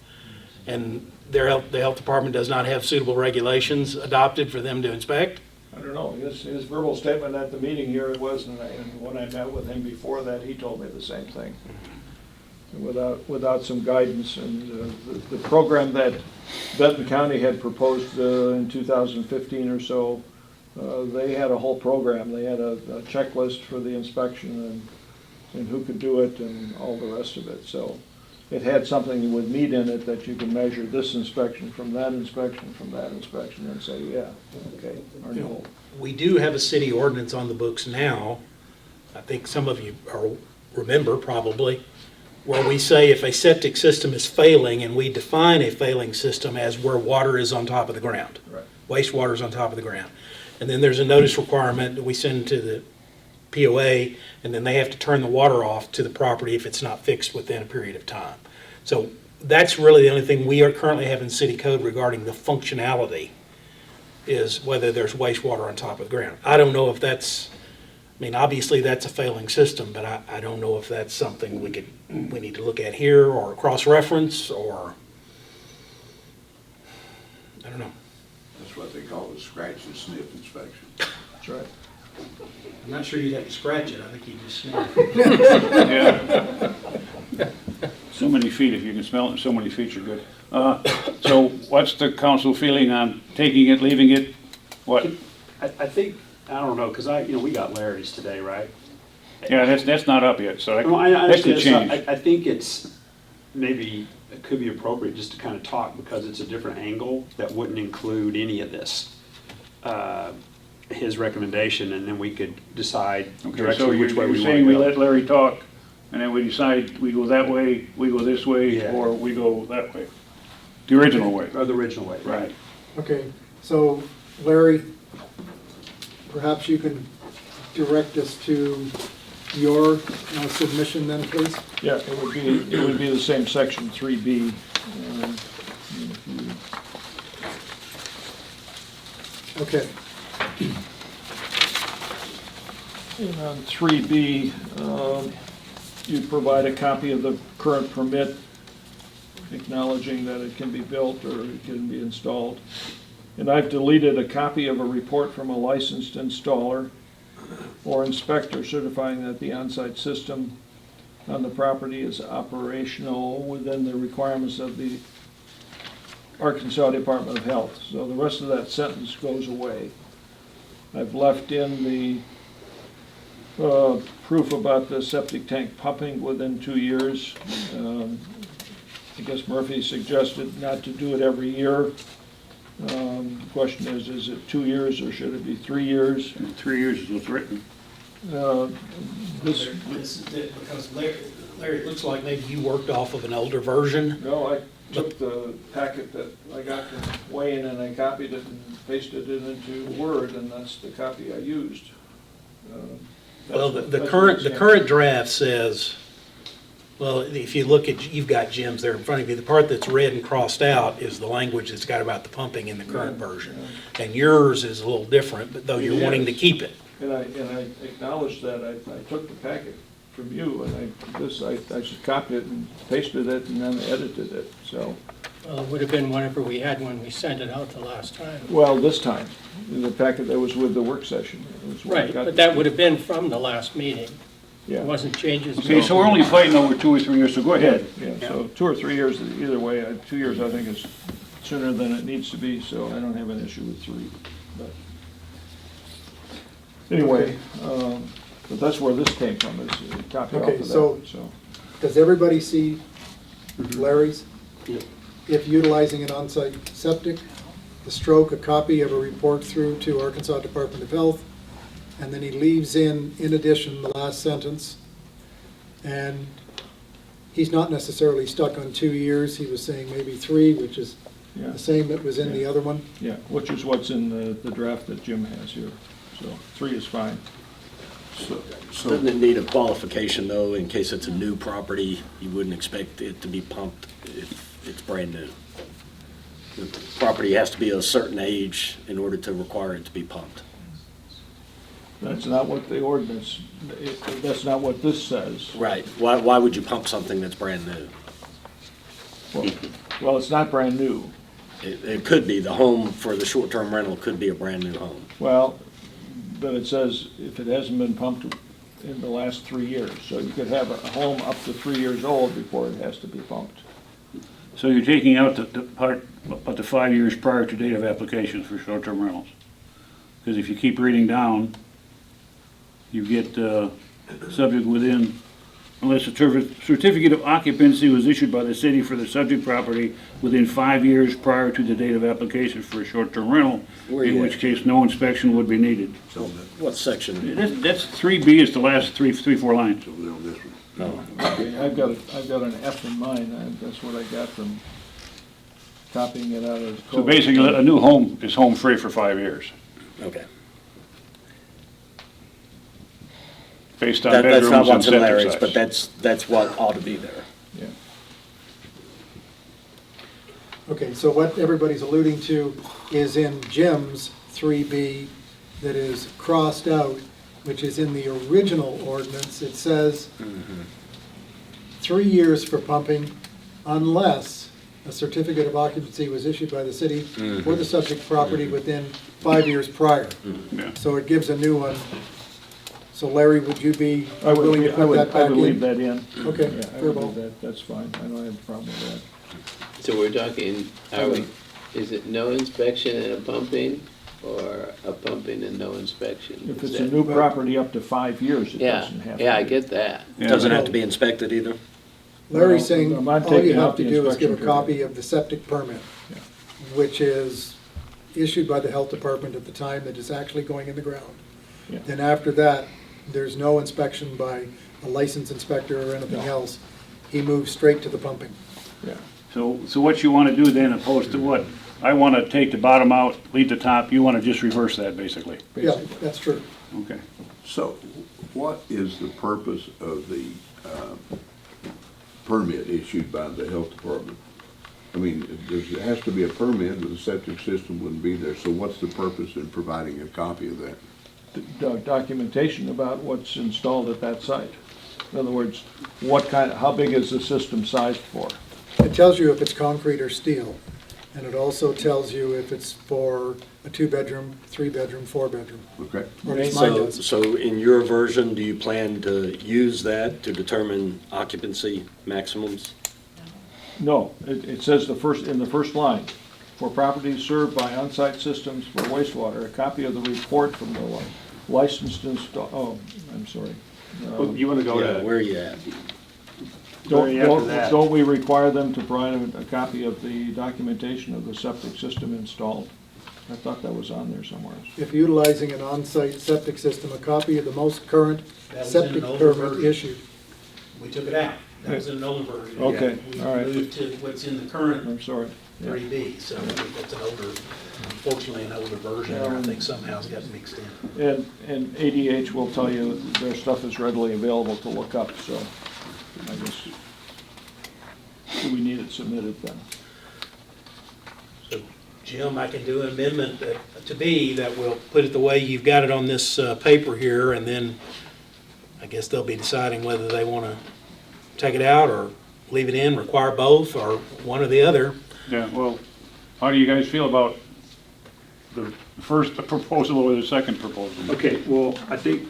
And the health department does not have suitable regulations adopted for them to inspect? I don't know, his verbal statement at the meeting here it was, and when I met with him before that, he told me the same thing. Without some guidance, and the program that Benton County had proposed in 2015 or so, they had a whole program. They had a checklist for the inspection and who could do it and all the rest of it. So it had something with meat in it that you can measure this inspection from that inspection from that inspection and say, yeah, okay, or no. We do have a city ordinance on the books now, I think some of you remember probably, where we say if a septic system is failing, and we define a failing system as where water is on top of the ground. Right. Wastewater is on top of the ground. And then there's a notice requirement that we send to the POA, and then they have to turn the water off to the property if it's not fixed within a period of time. So that's really the only thing we are currently have in city code regarding the functionality, is whether there's wastewater on top of the ground. I don't know if that's, I mean, obviously that's a failing system, but I don't know if that's something we need to look at here or cross-reference, or, I don't know. That's what they call a scratch and sniff inspection. That's right. I'm not sure you'd have to scratch it, I think you'd just sniff. Yeah. So many feet, if you can smell it, so many feet are good. So what's the council feeling on taking it, leaving it? What? I think, I don't know, because we got Larry's today, right? Yeah, that's not up yet, so No, I that could understand. change. I think it's maybe, it could be appropriate just to kind of talk, because it's a different angle that wouldn't include any of this. His recommendation, and then we could decide Okay, so directly which way you're we want saying we to let go. Larry talk, and then we decide we go that way, we go this way, Yeah. or we go that way? The original way. Or the original way, right? Okay, so Larry, perhaps you can direct us to your submission then, please? Yeah, it would be the same section 3B. Okay, And on 3B, you provide a copy of the current permit acknowledging that it can be built or it can be installed. And I've deleted a copy of a report from a licensed installer or inspector certifying that the on-site system on the property is operational within the requirements of the Arkansas Department of Health. So the rest of that sentence goes away. I've left in the proof about the septic tank pumping within 2 years. I guess Murphy suggested not to do it every year. The question is it 2 years or should it be 3 years? 3 years is what's written. This, Because Larry, it looks like maybe you worked off of an older version. no, I took the packet that I got from Wayne and I copied it and pasted it into Word, and that's the copy I used. Well, the That's current what draft says, well, if you look at, you've got Jim's there in front of you, the part that's red and crossed out is the language that's got about the pumping in the current version. And yours is a little different, but though you're It wanting to is. keep it. And I acknowledge that. I took the packet from you and I just copied it and pasted it and then edited it, so. It would have been whatever we had when we sent it out the last time. Well, this time, the packet that was with the work session. was when I Right, got but the- that would have been from the last meeting. Yeah. It wasn't changes. Okay, so we're only fighting over 2 or 3 years, so go ahead. Yeah, so 2 or 3 years, either way, 2 years I think is sooner than it needs to be, so I don't have an issue with 3. But anyway, but that's where this came from, is a copy off Okay, of so- that, so. does everybody see Larry's? Yep. If utilizing an on-site septic, the stroke, a copy of a report through to Arkansas Department of Health, and then he leaves in addition, the last sentence. And he's not necessarily stuck on 2 years, he was saying maybe 3, which is Yeah, the same that was in the other one. yeah, which is what's in the draft that Jim has here, so 3 is fine. Doesn't it need a qualification, though, in case it's a new property? You wouldn't expect it to be pumped if it's brand new. The property has to be a certain age in order to require it to be pumped. That's not what the ordinance, that's not what this says. Right. Why would you pump something that's brand new? Well, it's not brand new. It could be, the home for the short-term rental could be a brand-new home. Well, but it says if it hasn't been pumped in the last 3 years. So you could have a home up to 3 years old before it has to be pumped. So you're taking out the part about the 5 years prior to date of application for short-term rentals. Because if you keep reading down, you get subject within, unless a certificate of occupancy was issued by the city for the subject property within 5 years prior to the date of application for a short-term rental, Where in you which at? case no inspection would be needed. So what section? That's 3B is the last three, 4 lines. Over there on this one. No. Okay, I've got an F in mine, that's what I got from copying it out of the code. So basically, a new home is home free for 5 years. Okay. based on That's bedrooms not and what's in septic Larry's, size. but that's what ought to be there. Yeah. Okay, so what everybody's alluding to is in Jim's 3B that is crossed out, which is in the original ordinance. It says 3 years for pumping unless a certificate of occupancy was issued by the city for the subject property within 5 years prior. Yeah. So it gives a new one. So Larry, would you be I would, willing to I put would, that I back would leave in? that in. Okay, Yeah, I fair would ball. leave that, that's fine, I don't have a problem with that. So we're talking, is it no inspection and a pumping, or a pumping and no inspection? If Is it's a that- new property up to 5 years, it Yeah, doesn't have to. yeah, I be. get that. Yeah. Doesn't have to be inspected either. Larry's saying I'm all taking you have out to the do is give a inspection copy period. of the septic permit, Yeah. which is issued by the health department at the time that is actually going in the ground. Yeah. Then after that, there's no inspection by a licensed inspector or anything No. else. He moves straight to the pumping. Yeah, So what you want to do then, opposed to what, I want to take the bottom out, leave the top, you want to just reverse that, basically? Yeah, basically. that's true. Okay. So what is the purpose of the permit issued by the health department? I mean, there has to be a permit, but the septic system wouldn't be there, so what's the purpose in providing a copy of that? Documentation about what's installed at that site. In other words, what kind, how big is the system sized for? It tells you if it's concrete or steel, and it also tells you if it's for a 2-bedroom, 3-bedroom, 4-bedroom. Okay? Or at least mine So, does. so in your version, do you plan to use that to determine occupancy maximums? No, it says in the first line, for properties served by on-site systems for wastewater, a copy of the report from the licensed I'm sorry. Well, you want to go Yeah, to, where are you at? Don't we require them to provide a copy of the documentation of the septic system installed? I thought that was on there somewhere. If utilizing an on-site septic system, a copy of the most current That was in an septic older permit version. issued. We took it out. That was in an older version. Okay, all right. We moved to what's in the current I'm sorry. Yeah. 3B, so I think that's an older, unfortunately, an older version, and I think somehow it's got mixed in. And ADH will tell you their stuff is readily available to look up, so I guess, do we need it submitted then? So, Jim, I can do an amendment to B that will put it the way you've got it on this paper here, and then I guess they'll be deciding whether they want to take it out or leave it in, require both, or one or the other. Yeah, well, how do you guys feel about the first proposal or the second proposal? okay, well, I think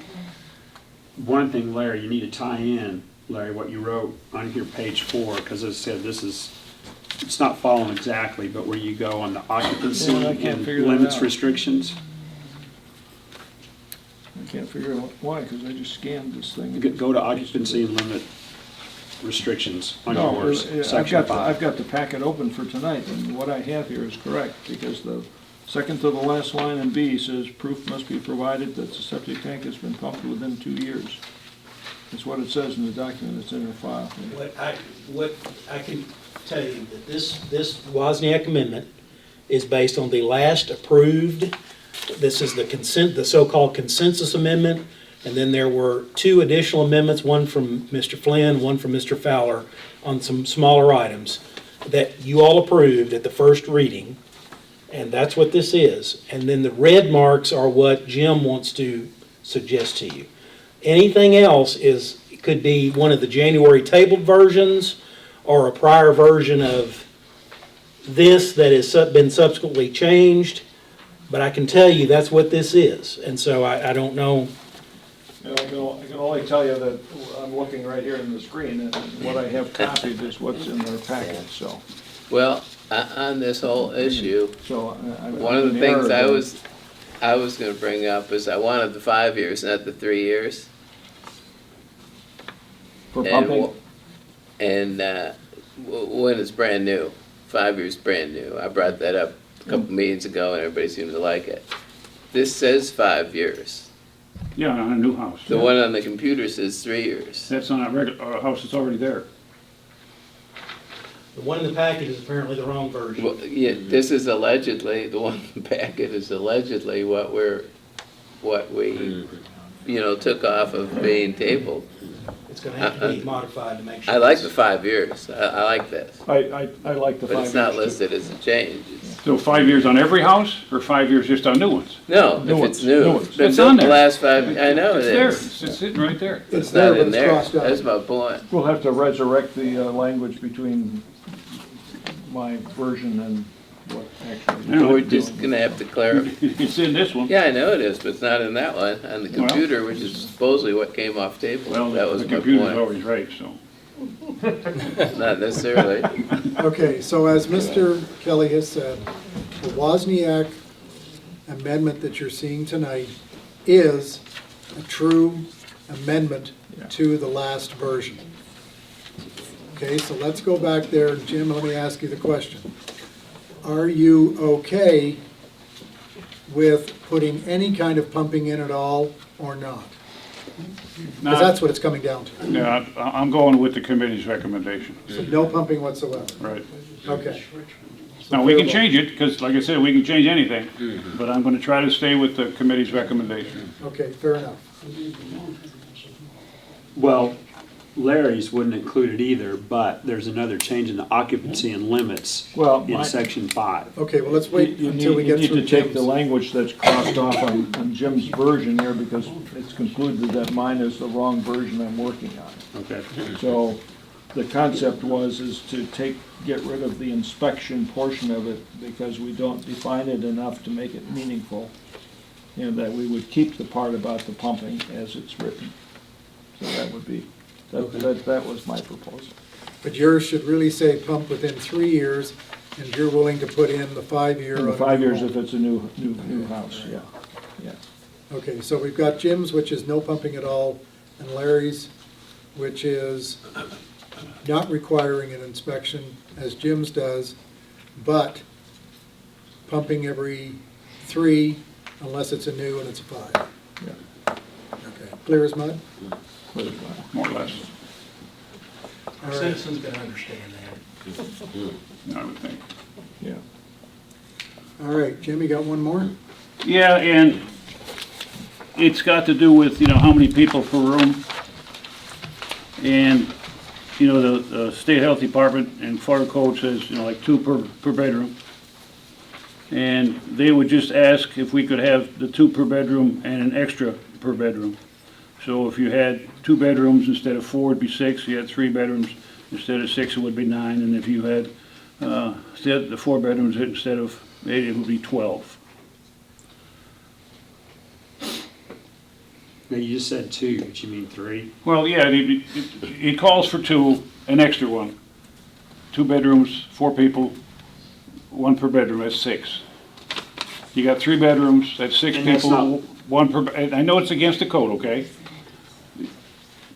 one thing, Larry, you need to tie in, Larry, what you wrote on here, page 4, because as I said, it's not following exactly, but where you go on the occupancy Yeah, I can't and figure that limits out. restrictions. I can't figure out why, because I just scanned this thing. Go to occupancy and limit restrictions on No, yours, I've section got, I've 5. got the packet open for tonight, and what I have here is correct, because the second to the last line in B says proof must be provided that the septic tank has been pumped within 2 years. That's what it says in the document that's in your file. What I can tell you, that this Wozniak amendment is based on the last approved, this is the so-called consensus amendment, and then there were 2 additional amendments, one from Mr. Flynn, one from Mr. Fowler, on some smaller items that you all approved at the first reading, and that's what this is. And then the red marks are what Jim wants to suggest to you. Anything else could be one of the January tabled versions or a prior version of this that has been subsequently changed. But I can tell you that's what this is. And so I don't know. I can only tell you that I'm looking right here in the screen, and what I have copied is what's in their packet, so. Well, on this whole issue, So one of the things I was gonna bring up is I wanted the 5 years, not the 3 years. For And pumping, when it's brand new, 5 years brand new. I brought that up a couple meetings ago and everybody seemed to like it. This says 5 years. Yeah, on a new house. The one on the computer says 3 years. That's on a regular, house that's already there. The one in the packet is apparently the wrong version. Well, yeah, this is allegedly, the one in the packet is allegedly what we took off of being tabled. It's gonna have to be modified to make sure. I like the 5 years. I like this. I like the 5 But years. it's not too. listed as a change. So 5 years on every house, or 5 years just on new ones? No, New if ones, it's new. new ones. It's been It's on built the there. last 5, I know it It's there, is. it's sitting right there. It's It's there, not but in it's there. crossed out. That's my point. We'll have to resurrect the language between my version and what actually. Yeah, We're just gonna have to clarify. It's in this one. Yeah, I know it is, but it's not in that one. On the Well- computer, which is supposedly what came off table. Well, That was the my computer's point. always right, so. Not necessarily. Okay, so as Mr. Kelly has said, the Wozniak amendment that you're seeing tonight is a true amendment to the last version. Okay, so let's go back there. Jim, let me ask you the question. Are you okay with putting any kind of pumping in at all or not? Because that's what it's coming down to. Yeah, I'm going with the committee's recommendation, So no pumping whatsoever. right. Okay. Now, we can change it, because like I said, we can change anything, but I'm gonna try to stay with the committee's recommendation. Okay, fair enough. Well, Larry's wouldn't include it either, but there's another change in the occupancy and limits Well, in my- section 5. Okay, well, let's wait You until we get need through to take the Jim's. language that's crossed off on Jim's version here, because it's concluded that mine is the wrong version I'm working on. Okay. So the concept is to get rid of the inspection portion of it, because we don't define it enough to make it meaningful. That we would keep the part about the pumping as it's written. So that would be, that was my proposal. But yours should really say pump within 3 years, and you're willing to put in the 5-year. In the on a 5 new years home. if it's a new house, yeah, yeah. Okay, so we've got Jim's, which is no pumping at all, and Larry's, which is not requiring an inspection, as Jim's does, but pumping every 3 unless it's a new and it's a 5. Yeah. Okay, clear as mud? More or less, All Our right. citizens gonna understand that. I would think. Yeah. All right, Jim, you got one more? Yeah, and it's got to do with, how many people per room. And, the state health department and fire code says, like 2 per bedroom. And they would just ask if we could have the 2 per bedroom and an extra per bedroom. So if you had 2 bedrooms instead of 4, it'd be 6. You had 3 bedrooms instead of 6, it would be 9. And if you had the 4 bedrooms instead of 8, it would be 12. Now, you just said 2, but you mean 3? Well, yeah, it calls for 2, an extra one. 2 bedrooms, 4 people, 1 per bedroom, that's 6. You got 3 bedrooms, that's 6 And that's people, not- 1 per, and I know it's against the code, okay?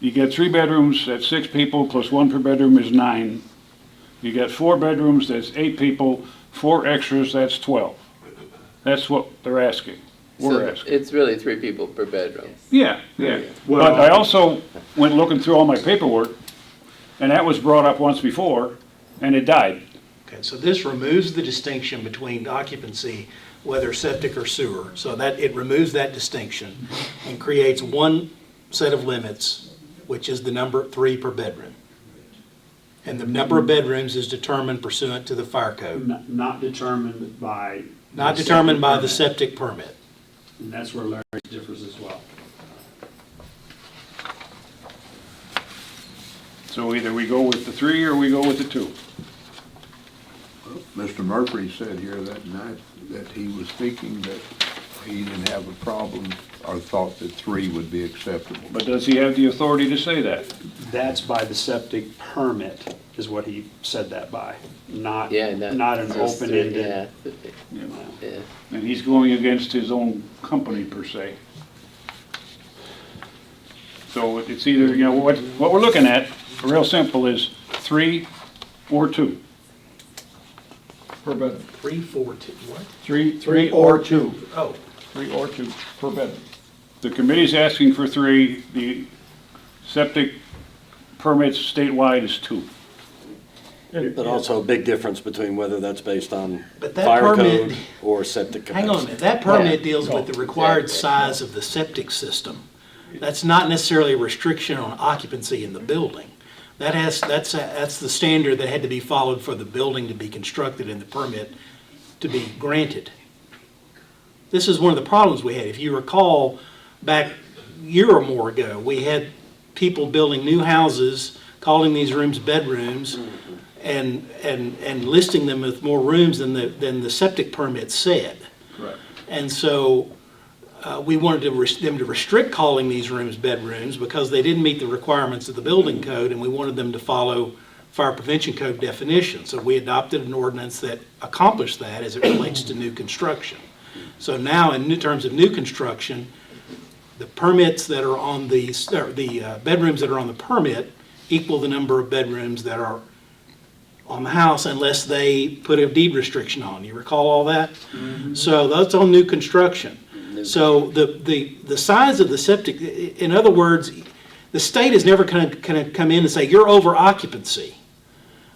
You got 3 bedrooms, that's 6 people, plus 1 per bedroom is 9. You got 4 bedrooms, that's 8 people, 4 extras, that's 12. That's what they're asking, we're So asking. it's really 3 people per bedroom. Yeah, yeah. Well- But I also went looking through all my paperwork, and that was brought up once before, and it died. Okay, so this removes the distinction between occupancy, whether septic or sewer. So that, it removes that distinction and creates one set of limits, which is the number 3 per bedroom. And the number of bedrooms is determined pursuant to the fire code, Not determined by. not determined by the septic septic permit. permit. And that's where Larry differs as well. So either we go with the 3 or we go with the 2. Mr. Murphy said here that night that he was thinking that he didn't have a problem or thought that 3 would be acceptable. But does he have the authority to say that? That's by the septic permit, is what he said that by, not, Yeah, not an just open-ended. Yeah, You know, yeah. and he's going against his own company per se. So it's either, what we're looking at, real simple, is 3 or 2. Per bedroom. 3, 4, 2, what? 3 or 2. Oh, 3 or 2 per bedroom. The committee's asking for 3, the septic permits statewide is 2. But also a big difference between whether that's based on But that fire permit- code or septic capacity. hang on a minute, that permit deals with Yeah. the required Exactly. size of the septic system. That's not necessarily a restriction on occupancy in the building. That's the standard that had to be followed for the building to be constructed and the permit to be granted. This is one of the problems we had. If you recall, back a year or more ago, we had people building new houses, calling these rooms bedrooms, and listing them with more rooms than the septic permit said. Correct. And so we wanted them to restrict calling these rooms bedrooms because they didn't meet the requirements of the building code, and we wanted them to follow fire prevention code definitions. So we adopted an ordinance that accomplished that as it relates to new construction. So now, in terms of new construction, the permits that are on the bedrooms that are on the permit equal the number of bedrooms that are on the house unless they put a deed restriction on. You recall all that? So that's on new construction. So the size of the septic, in other words, the state is never going to come in and say, you're over occupancy.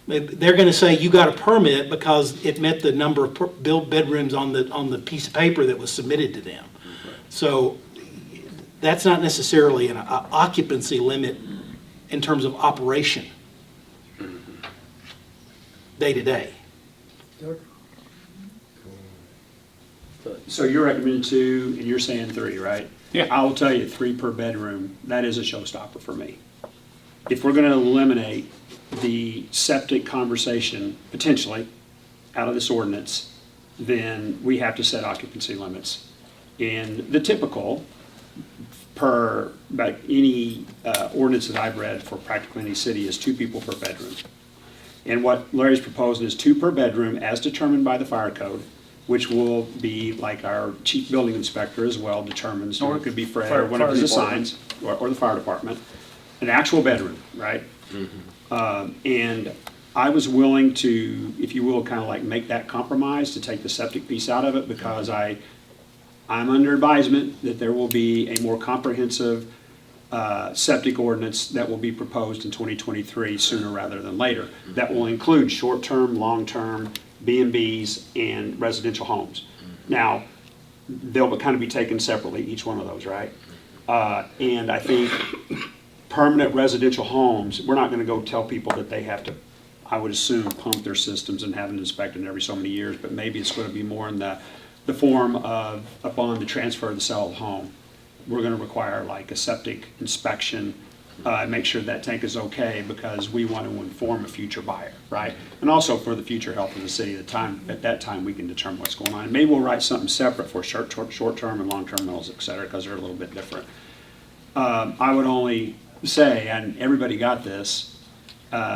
They're going to say you got a permit because it met the number of built bedrooms on the piece of paper that was submitted to them. So that's not necessarily an occupancy limit in terms of operation, day to day. So you're recommending 2, and you're saying 3, right? Yeah. I will tell you, 3 per bedroom, that is a showstopper for me. If we're gonna eliminate the septic conversation, potentially, out of this ordinance, then we have to set occupancy limits. And the typical, per about any ordinance that I've read for practically any city, is 2 people per bedroom. And what Larry's proposing is 2 per bedroom as determined by the fire code, which will be like our chief building inspector as well determines, or it could be Fred or one of his assigns, or the fire department, an actual bedroom, right? And I was willing to, if you will, kind of like make that compromise to take the septic piece out of it, because I'm under advisement that there will be a more comprehensive septic ordinance that will be proposed in 2023 sooner rather than later. That will include short-term, long-term, B&Bs and residential homes. Now, they'll kind of be taken separately, each one of those, right? And I think permanent residential homes, we're not gonna go tell people that they have to, I would assume, pump their systems and have it inspected every so many years, but maybe it's gonna be more in the form of, upon the transfer of the sale of the home, we're gonna require like a septic inspection, make sure that tank is okay, because we want to inform a future buyer, right? And also for the future health of the city, at that time we can determine what's going on. And maybe we'll write something separate for short-term and long-term rentals, et cetera, because they're a little bit different. I would only say, and everybody got this,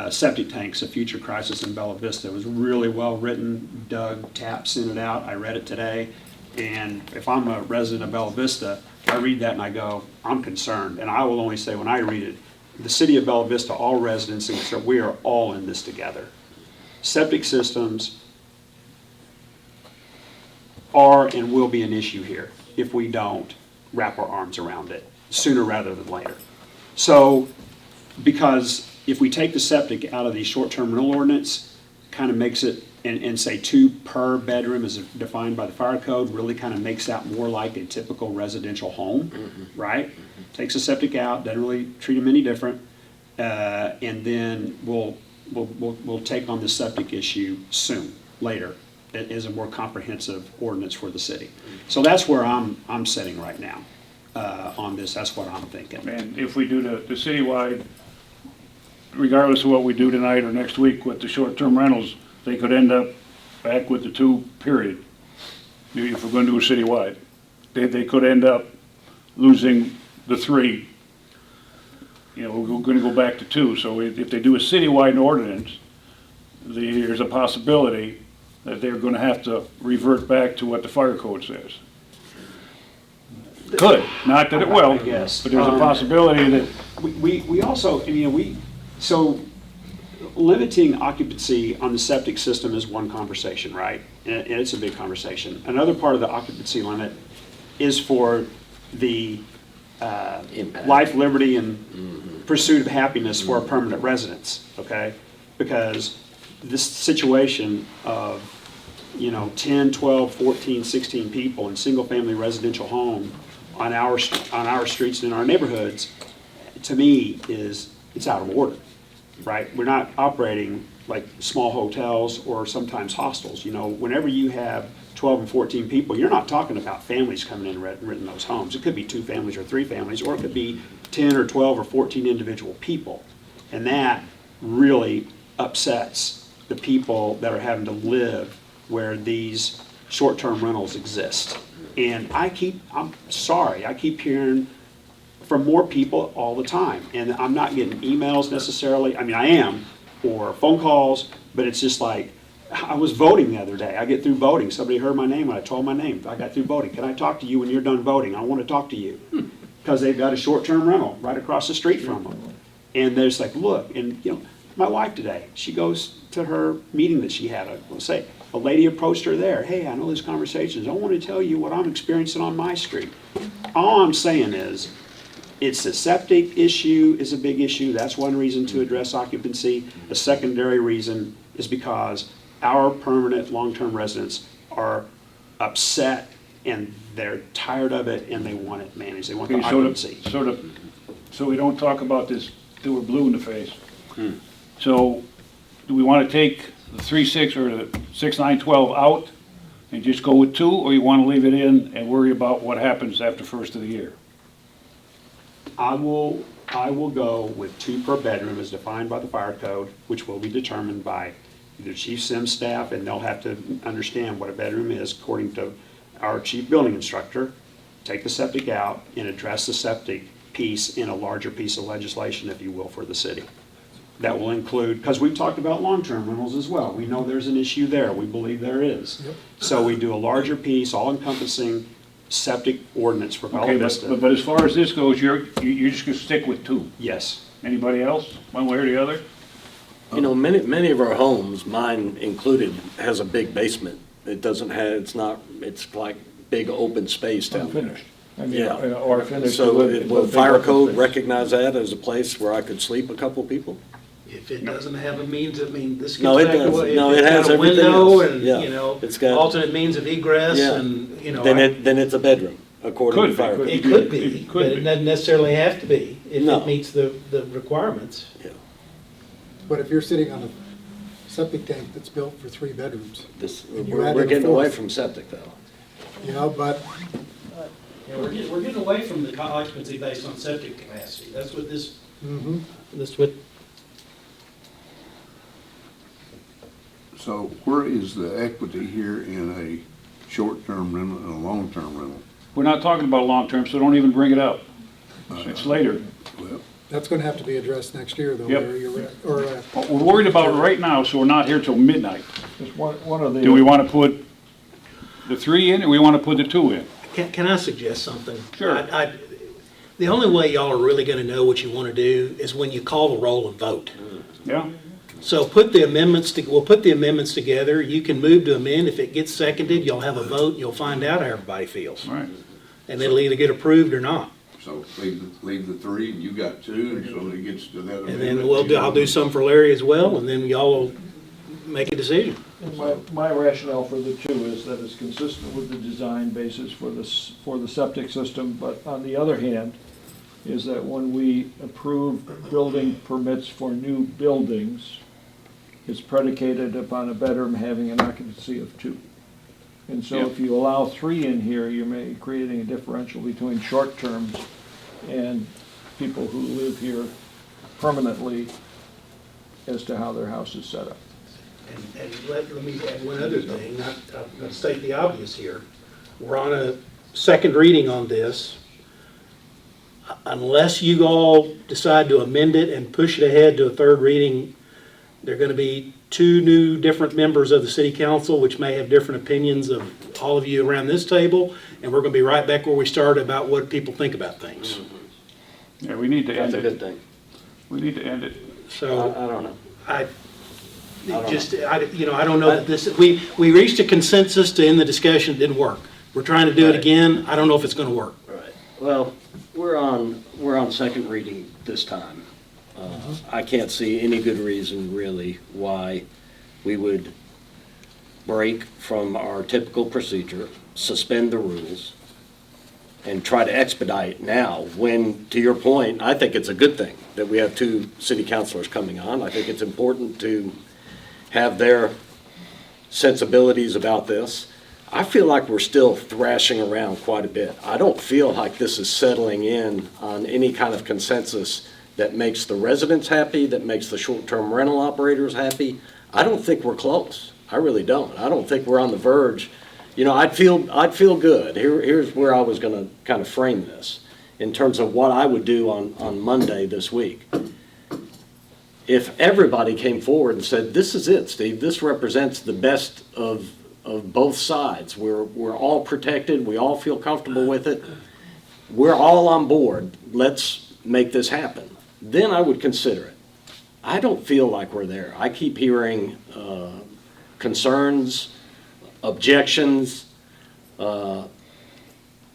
septic tanks, A Future Crisis in Bella Vista. It was really well written. Doug Tapp sent it out. I read it today. And if I'm a resident of Bella Vista, I read that and I go, I'm concerned. And I will only say, when I read it, the city of Bella Vista, all residents, and so we are all in this together. Septic systems are and will be an issue here if we don't wrap our arms around it sooner rather than later. So, because if we take the septic out of the short-term rental ordinance, kind of makes it, and say 2 per bedroom as defined by the fire code, really kind of makes that more like a typical residential home, right? Takes the septic out, doesn't really treat them any different, and then we'll take on the septic issue soon, later, as a more comprehensive ordinance for the city. So that's where I'm sitting right now on this. That's what I'm thinking. And if we do the citywide, regardless of what we do tonight or next week with the short-term rentals, they could end up back with the 2, period. If we're going to do a citywide, they could end up losing the 3. You know, we're going to go back to 2. So if they do a citywide ordinance, there's a possibility that they're going to have to revert back to what the fire code says. Could, not that it will, I guess. but there's a possibility that We also, so limiting occupancy on the septic system is one conversation, right? And it's a big conversation. Another part of the occupancy limit is for the life, liberty, and pursuit of happiness for our permanent residents, okay? Because this situation of, 10, 12, 14, 16 people in single-family residential home on our streets and in our neighborhoods, to me, it's out of order, right? We're not operating like small hotels or sometimes hostels. Whenever you have 12 and 14 people, you're not talking about families coming in and renting those homes. It could be 2 families or 3 families, or it could be 10 or 12 or 14 individual people. And that really upsets the people that are having to live where these short-term rentals exist. And I'm sorry, I keep hearing from more people all the time. And I'm not getting emails necessarily. I mean, I am, or phone calls, but it's just like, I was voting the other day. I get through voting. Somebody heard my name and I told my name. I got through voting. Can I talk to you when you're done voting? I want to talk to you. Because they've got a short-term rental right across the street from them. And they're just like, look, and my wife today, she goes to her meeting that she had. Let's say a lady approached her there. Hey, I know this conversation. I want to tell you what I'm experiencing on my street. All I'm saying is, it's the septic issue is a big issue. That's one reason to address occupancy. A secondary reason is because our permanent long-term residents are upset and they're tired of it and they want it managed. They want the occupancy. So we don't talk about this till we're blue in the face. So do we want to take the 3-6 or the 6-9-12 out and just go with 2, or you want to leave it in and worry about what happens after first of the year? I will go with 2 per bedroom as defined by the fire code, which will be determined by either Chief Sims staff, and they'll have to understand what a bedroom is according to our chief building instructor. Take the septic out and address the septic piece in a larger piece of legislation, if you will, for the city. That will include, because we've talked about long-term rentals as well. We know there's an issue there. We believe there is. Yep. So we do a larger piece, all-encompassing septic ordinance for Bella Okay, Vista. but as far as this goes, you're just gonna stick with 2. Yes. Anybody else, one way or the other? Many of our homes, mine included, has a big basement. It doesn't have, it's like big open space down there. Unfinished. I mean, Yeah. or finished. So with will big fire open code space. recognize that as a place where I could sleep a couple people? If it doesn't have a means, this No, gets it back to does. what, if No, it it's has got a everything window else. and, Yeah. It's got- alternate means of egress Yeah. and, Then it's a bedroom, according to Could be, fire could code. it could be, It could but be. it doesn't necessarily have to be if No. it meets the requirements. But if you're sitting on a septic tank that's built for 3 bedrooms, And you We're added a getting away 4th. from septic though. but Yeah, we're getting away from the occupancy based on septic capacity. That's what this, mhm. that's what, So where is the equity here in a short-term rental and a long-term rental? We're not talking about long-term, so don't even bring it up. It's later. Well, That's going to have to be addressed next year, though, Yep. Larry, you're right. Or, What we're worried about right now, so we're not here till midnight. Just one of the. Do we want to put the 3 in, or we want to put the 2 in? can I suggest something? Sure. The only way y'all are really gonna know what you wanna do is when you call the roll and vote. Yeah? So we'll put the amendments together, you can move to amend, if it gets seconded, you'll have a vote, you'll find out how everybody feels. All right. And it'll either get approved or not. so leave the 3, and you got 2, and so it gets to that. And then I'll do some for Larry as well, and then y'all will make a decision. And my rationale for the 2 is that it's consistent with the design basis for the septic system, but on the other hand, is that when we approve building permits for new buildings, it's predicated upon a bedroom having an occupancy of 2. And so Yep. if you allow 3 in here, you're creating a differential between short terms and people who live here permanently as to how their house is set up. And let me add one other thing, I'm going to state the obvious here. We're on a second reading on this. Unless you all decide to amend it and push it ahead to a third reading, there are going to be 2 new different members of the city council, which may have different opinions of all of you around this table, and we're going to be right back where we started about what people think about things. Yeah, we need to end That's a good it. thing. We need to end it. So I don't know. I don't I don't know that this, we reached a consensus to end the discussion, it didn't work. We're trying to do it Right. again, I don't know if it's gonna work. Right. Well, we're on second reading this time. I can't see any good reason really why we would break from our typical procedure, suspend the rules, and try to expedite now, when, to your point, I think it's a good thing that we have two city councilors coming on. I think it's important to have their sensibilities about this. I feel like we're still thrashing around quite a bit. I don't feel like this is settling in on any kind of consensus that makes the residents happy, that makes the short-term rental operators happy. I don't think we're close. I really don't. I don't think we're on the verge. You know, I'd feel good. Here's where I was gonna kind of frame this in terms of what I would do on Monday this week. If everybody came forward and said, this is it, Steve, this represents the best of both sides. We're all protected, we all feel comfortable with it, we're all on board, let's make this happen. Then I would consider it. I don't feel like we're there. I keep hearing concerns, objections. I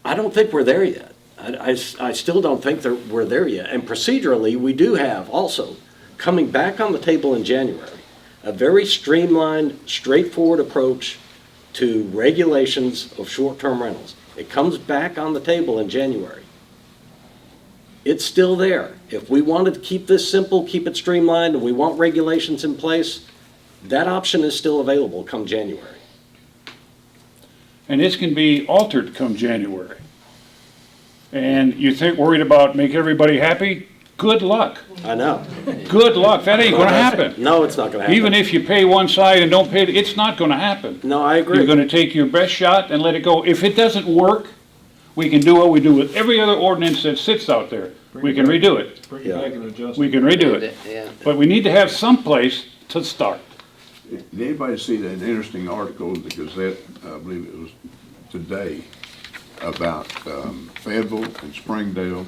don't think we're there yet. I still don't think that we're there yet. And procedurally, we do have also, coming back on the table in January, a very streamlined, straightforward approach to regulations of short-term rentals. It comes back on the table in January. It's still there. If we wanted to keep this simple, keep it streamlined, and we want regulations in place, that option is still available come January. And this can be altered come January. And you think, worried about make everybody happy? Good luck. I know. Good luck. That ain't gonna happen. No, it's not gonna happen. Even if you pay one side and don't pay, it's not gonna happen. No, I agree. You're gonna take your best shot and let it go. If it doesn't work, we can do what we do with every other ordinance that sits out there. We can redo it. Bring it back and adjust. We can redo it. Yeah. But we need to have some place to start. Did anybody see that interesting article in the Gazette, I believe it was today, about Fayetteville and Springdale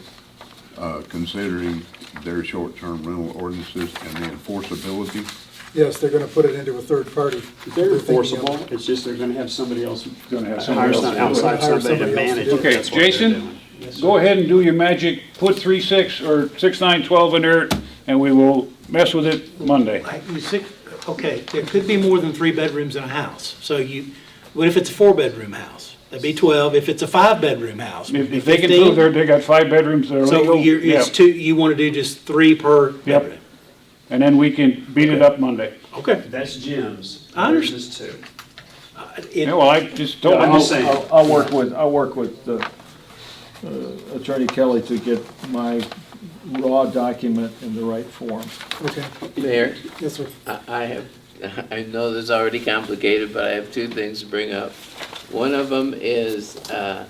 considering their short-term rental ordinances and the enforceability? Yes, they're gonna put it into a third party. They're enforceable, it's just they're gonna have somebody else, Gonna have hire somebody some else. outside Hire somebody to somebody else to manage do it. it. Okay, That's what they're Jason, doing. Yes, sir. go ahead and do your magic, put 3.6 or 6.9.12 in there, and we will mess with it Monday. Okay, there could be more than 3 bedrooms in a house. So what if it's a 4-bedroom house? That'd be 12. If it's a 5-bedroom house, it'd be If they can 15. prove they got 5 bedrooms that are So legal, yeah. it's two, you want to do just 3 per bedroom? And then we can beat it up Monday. Okay. That's Jim's. I understand. There's just 2. Yeah, well, I just told I'm them, just saying. I'll work with Attorney Kelly to get my raw document in the right form. Okay, Mayor, yes, sir. I know this is already complicated, but I have 2 things to bring up. One of them is, and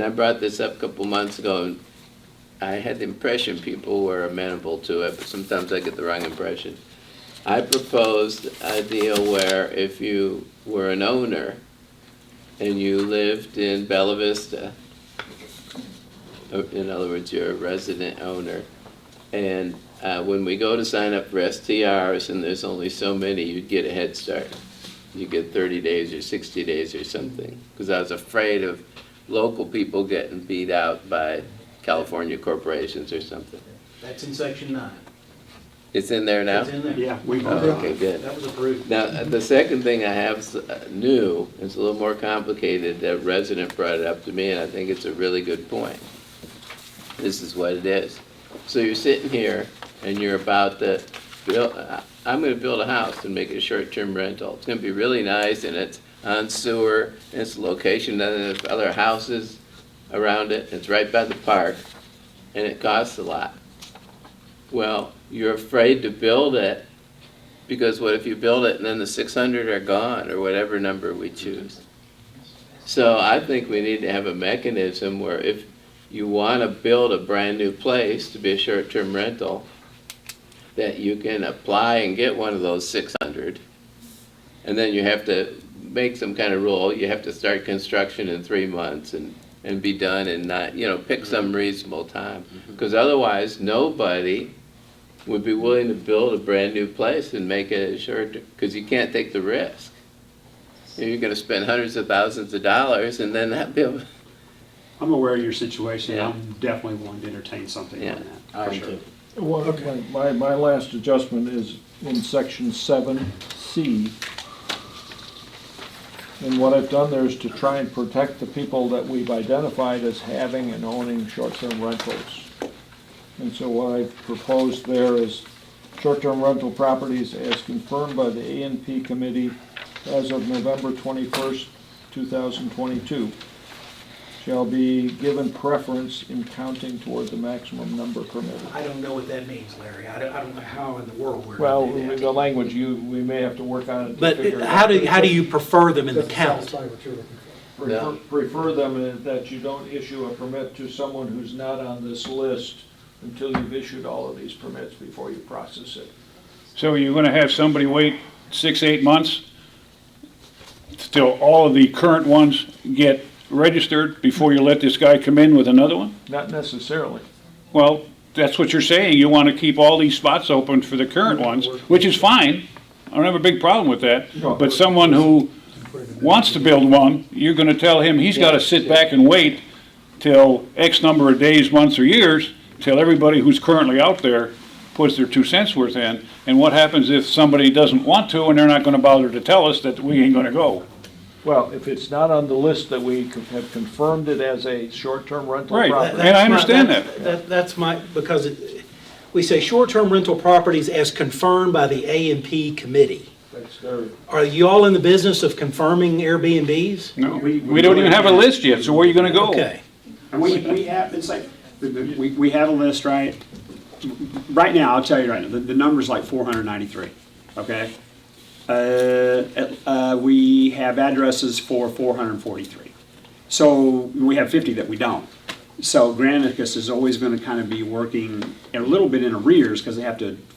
I brought this up a couple months ago, and I had the impression people were amenable to it, but sometimes I get the wrong impression. I proposed a deal where if you were an owner and you lived in Bella Vista, in other words, you're a resident owner, and when we go to sign up for STRs and there's only so many, you'd get a head start. You get 30 days or 60 days or something, because I was afraid of local people getting beat out by California corporations or something. That's in section 9. It's in there now? It's in there. Yeah, we Oh, okay, good. That was approved. Now, the second thing I have new, it's a little more complicated, a resident brought it up to me, and I think it's a really good point. This is what it is. So you're sitting here, and you're about to build, I'm gonna build a house and make it a short-term rental. It's gonna be really nice, and it's on sewer, and it's a location, and there's other houses around it, it's right by the park, and it costs a lot. Well, you're afraid to build it, because what if you build it and then the 600 are gone, or whatever number we choose? So I think we need to have a mechanism where if you want to build a brand-new place to be a short-term rental, that you can apply and get one of those 600, and then you have to make some kind of rule. You have to start construction in 3 months and be done in not, pick some reasonable time. Because otherwise, nobody would be willing to build a brand-new place and make it a short, because you can't take the risk. You're going to spend hundreds of thousands of dollars and then not be able. I'm aware of your situation, Yeah. I'm definitely willing to entertain something Yeah. on that, for sure. Well, my last adjustment is in section 7C. And what I've done there is to try and protect the people that we've identified as having and owning short-term rentals. And so what I've proposed there is short-term rental properties as confirmed by the A&P committee as of November 21st, 2022, shall be given preference in counting toward the maximum number permitted. I don't know what that means, Larry. I don't know how in the world we're Well, going to do that. the language, we may have to work on it to But figure it how out. do you prefer them in the Doesn't count? satisfy what you're looking for. No. Prefer them that you don't issue a permit to someone who's not on this list until you've issued all of these permits before you process it. So you're gonna have somebody wait 6, 8 months till all of the current ones get registered before you let this guy come in with another one? Not necessarily. Well, that's what you're saying, you wanna keep all these spots open for the current ones, which is fine. I don't have a big problem with that. But someone who wants to build one, you're gonna tell him he's gotta sit back and wait till X number of days, months, or years, till everybody who's currently out there puts their 2 cents worth in. And what happens if somebody doesn't want to and they're not gonna bother to tell us that we ain't gonna go? Well, if it's not on the list that we have confirmed it as a short-term rental Right. property. And I understand that. That's my, because we say short-term rental properties as confirmed by the A&P committee. That's their, Are you all in the business of confirming Airbnbs? No, we don't even have a list yet, so where are you gonna go? Okay. And we have, it's like, we have a list, right? Right now, I'll tell you right now, the number's like 493, okay? We have addresses for 443. So we have 50 that we don't. So Granicus is always gonna kind of be working a little bit in arrears, because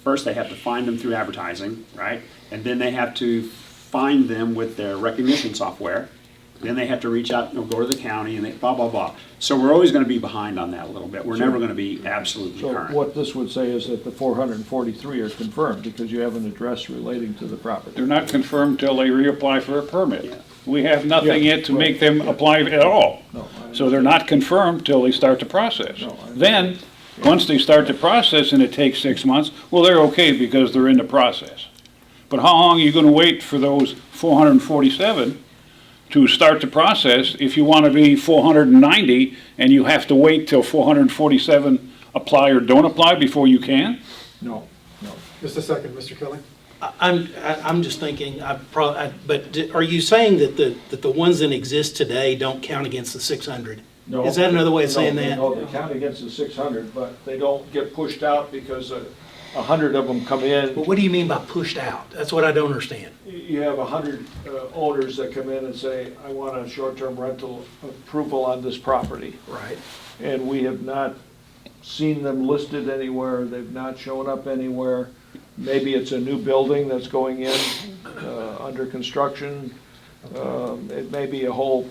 first they have to find them through advertising, right? And then they have to find them with their recognition software. Then they have to reach out, go to the county, and they blah, blah, blah. So we're always gonna be behind on that a little bit. We're never gonna be absolutely so current. what this would say is that the 443 are confirmed because you have an address relating to the property. They're not confirmed till they reapply for a permit. We have nothing Yeah, yet to make them apply at all. No, So they're not confirmed till they start the process. No, I- Then, once they start the process and it takes 6 months, well, they're okay because they're in the process. But how long are you gonna wait for those 447 to start the process if you wanna be 490 and you have to wait till 447 apply or don't apply before you can? No, no. Just a second, Mr. Kelly. I'm just thinking, are you saying that the ones that exist today don't count against the 600? No. Is that another way of saying that? No, they count against the 600, but they don't get pushed out because 100 of them come in. But what do you mean by pushed out? That's what I don't understand. You have 100 owners that come in and say, I want a short-term rental approval on this property. Right. And we have not seen them listed anywhere, they've not shown up anywhere. Maybe it's a new building that's going in, under construction. It may be a whole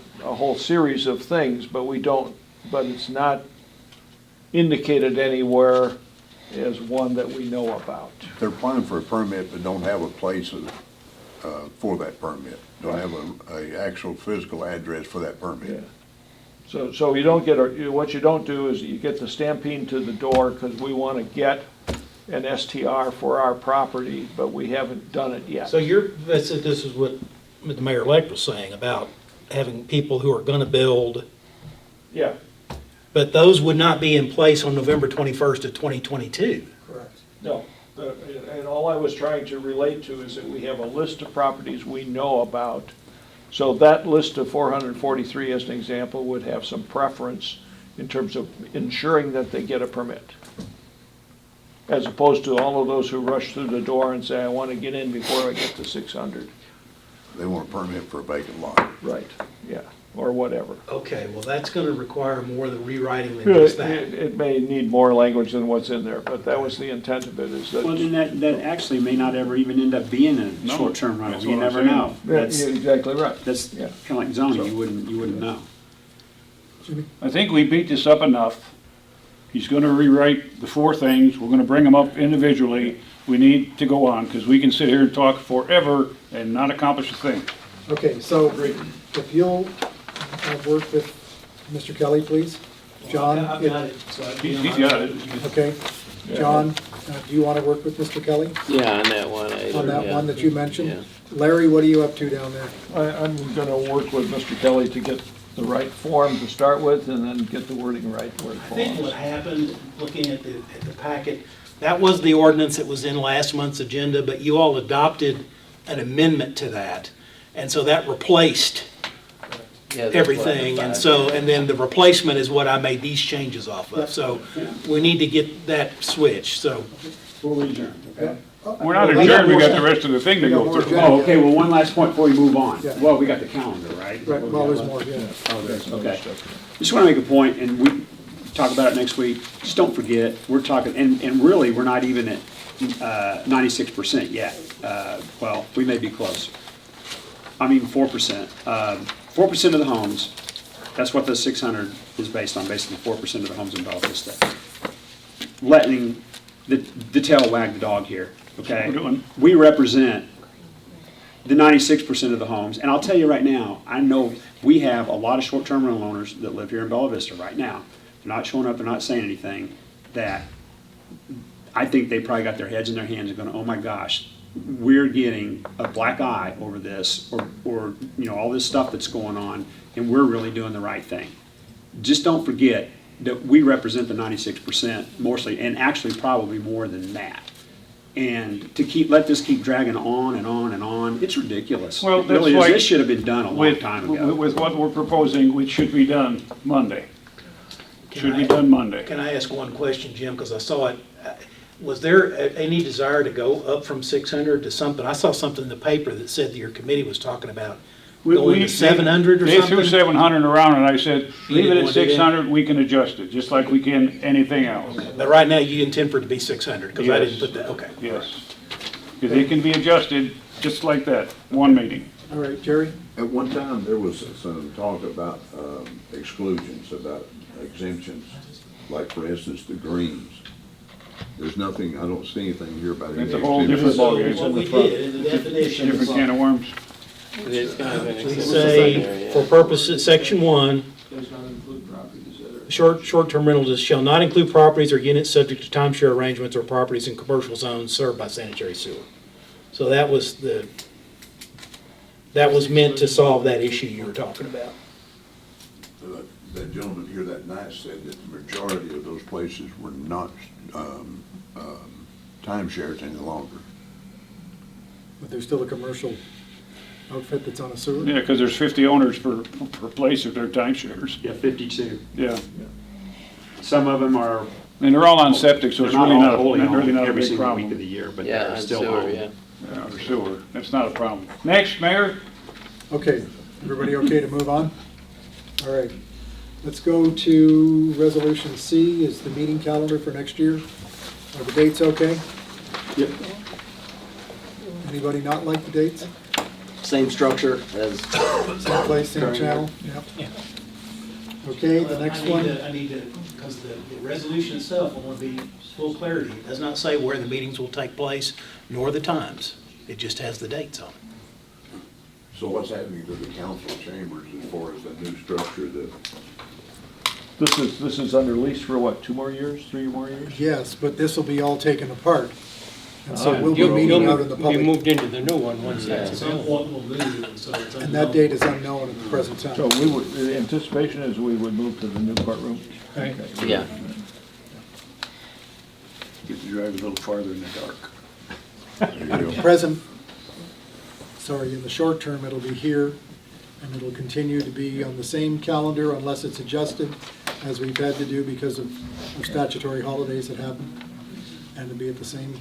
series of things, but it's not indicated anywhere as one that we know about. They're applying for a permit but don't have a place for that permit. Don't have a actual physical address for that Yeah. permit. So you don't get, what you don't do is you get the stampede to the door because we want to get an STR for our property, but we haven't done it yet. So this is what the mayor-elect was saying about having people who are gonna build, Yeah, but those would not be in place on November 21st of 2022. Correct. no. And all I was trying to relate to is that we have a list of properties we know about. So that list of 443, as an example, would have some preference in terms of ensuring that they get a permit. As opposed to all of those who rush through the door and say, I want to get in before I get to 600. They want a permit for a vacant lot. Right, yeah, or whatever. Okay, well, that's gonna require more than rewriting than just that. It may need more language than what's in there, but that was the intent of it, is that. Well, then that actually may not ever even end up being a No, short-term that's rental. You what I'm never saying. know. Yeah, That's, you're exactly right. that's Yeah. kind of like zoning, you wouldn't know. I think we beat this up enough. He's gonna rewrite the 4 things, we're gonna bring them up individually. We need to go on, because we can sit here and talk forever and not accomplish a thing. Okay, so if you'll work with Mr. Kelly, please. John? I've got it, so I'd be He's on got my- it. Okay, John, do you want to work with Mr. Kelly Yeah, on that one item. on that yeah. one that you mentioned? Yeah. Larry, what are you up to down there? I'm gonna work with Mr. Kelly to get the right form to start with and then get the wording right where it I think what belongs. happened, looking at the packet, that was the ordinance that was in last month's agenda, but you all adopted an amendment to that. And so that replaced Yeah, that's everything, what I and thought. so, and then the replacement is what I made these changes off of. So we need to get that switched, so. Before we adjourn, okay? We're not adjourned, we got the rest of the thing to go through. Oh, okay, well, one last point before we move on. Yeah. Well, we got the calendar, right? Right, well, there's more, yeah. Oh, there's, okay. Just want to make a point, and we talk about it next week. Just don't forget, we're talking, and really, we're not even at 96% yet. Well, we may be close. I mean, 4%. 4% of the homes, that's what the 600 is based on, basically 4% of the homes in Bella Vista. Letting the tail wag the dog here, okay? We're doing. We represent the 96% of the homes, and I'll tell you right now, I know we have a lot of short-term rental owners that live here in Bella Vista right now. They're not showing up, they're not saying anything, that I think they probably got their heads in their hands and going, oh my gosh, we're getting a black eye over this, or you know, all this stuff that's going on, and we're really doing the right thing. Just don't forget that we represent the 96% mostly, and actually probably more than that. And to let this keep dragging on and on and on, it's ridiculous. Well, It really that's is. like This should have been done a long With, time ago. with what we're proposing, which should be done Monday. Should be done Monday. Can I ask one question, Jim, because I saw it. Was there any desire to go up from 600 to something? I saw something in the paper that said that your committee was talking about going to 700 or They threw something? 700 around, and I said, You leave it didn't at want to do that? 600, we can adjust it, just like we can anything else. But right now, you intend for it to be 600, because I didn't Yes. put that, okay. Yes. Because it can be adjusted just like that, one meeting. All right, Jerry? At one time, there was some talk about exclusions, about exemptions, like for instance, the greens. There's nothing, I don't see anything here about any It's a whole exemptions. different So ballgame. what we did in the definition, Different can of worms. It is kind of an we exception say, there, yeah. for purposes, section 1, short-term rentals shall not include properties or units subject to timeshare arrangements or properties in commercial zones served by sanitary sewer. So that was meant to solve that issue you were talking about. That gentleman here that night said that the majority of those places were not timeshares any longer. But there's still a commercial outfit that's on a sewer? Yeah, because there's 50 owners per place if they're timeshares. Yeah, 52. Yeah. Some of them are, And they're all on septic, so they're it's not really all not, wholly really owned not a every big single week of problem. the year, but Yeah, they're on still sewer, owned. yeah. Yeah, or sewer, that's not a problem. Next, Mayor? Okay, everybody okay to move on? All right, let's go to Resolution C, is the meeting calendar for next year. Are the dates okay? Yep. Anybody not like the dates? Same structure as, Same place, same Current year. channel? Yep. Okay, the next one, I need to, because the resolution itself, I want to be full clarity. It does not say where the meetings will take place, nor the times. It just has the dates on it. So what's happening to the council chambers as far as the new structure that, This is under lease for what, 2 more years, 3 more years? yes, but this will be all taken apart. And so Ah, we'll be You'll meeting out in the be public, moved into the new one once Yeah. that's At some available. point, we'll move, and so it's and that date is unknown at the present So time. we would, the anticipation is we would move to the new courtroom? Right. Okay. Yeah. Get to drive a little farther in the dark. there you go. Present, sorry, in the short term, it'll be here, and it'll continue to be on the same calendar unless it's adjusted, as we've had to do because of statutory holidays that happen, and it'll be at the same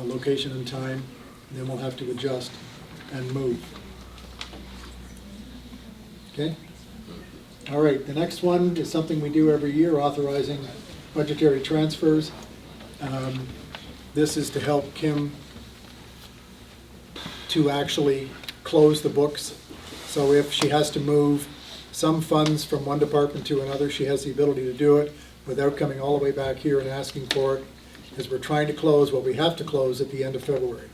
location and time, then we'll have to adjust and move. Okay? All right, the next one is something we do every year, authorizing budgetary transfers. This is to help Kim to actually close the books. So if she has to move some funds from one department to another, she has the ability to do it without coming all the way back here and asking for it, because we're trying to close what we have to close at the end of February.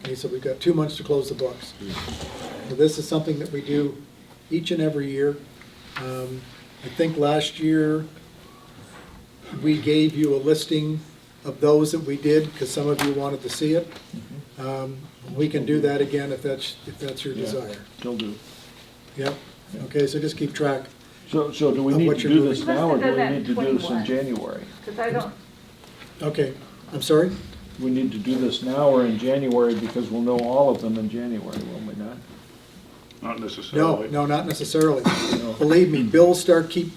Okay, so we've got 2 months to close the books. So this is something that we do each and every year. I think last year, we gave you a listing of those that we did, because some of you wanted to see it. We can do that again if that's your Yeah. desire. Still do. Yep, okay, so just keep track. So do we Of need what to you're do this moving. now, or Must do have we done that need to in do this in 21. January? Because I don't, Okay, I'm sorry? We need to do this now or in January, because we'll know all of them in January, will we not? Not No, necessarily. no, not necessarily. Believe me, bills keep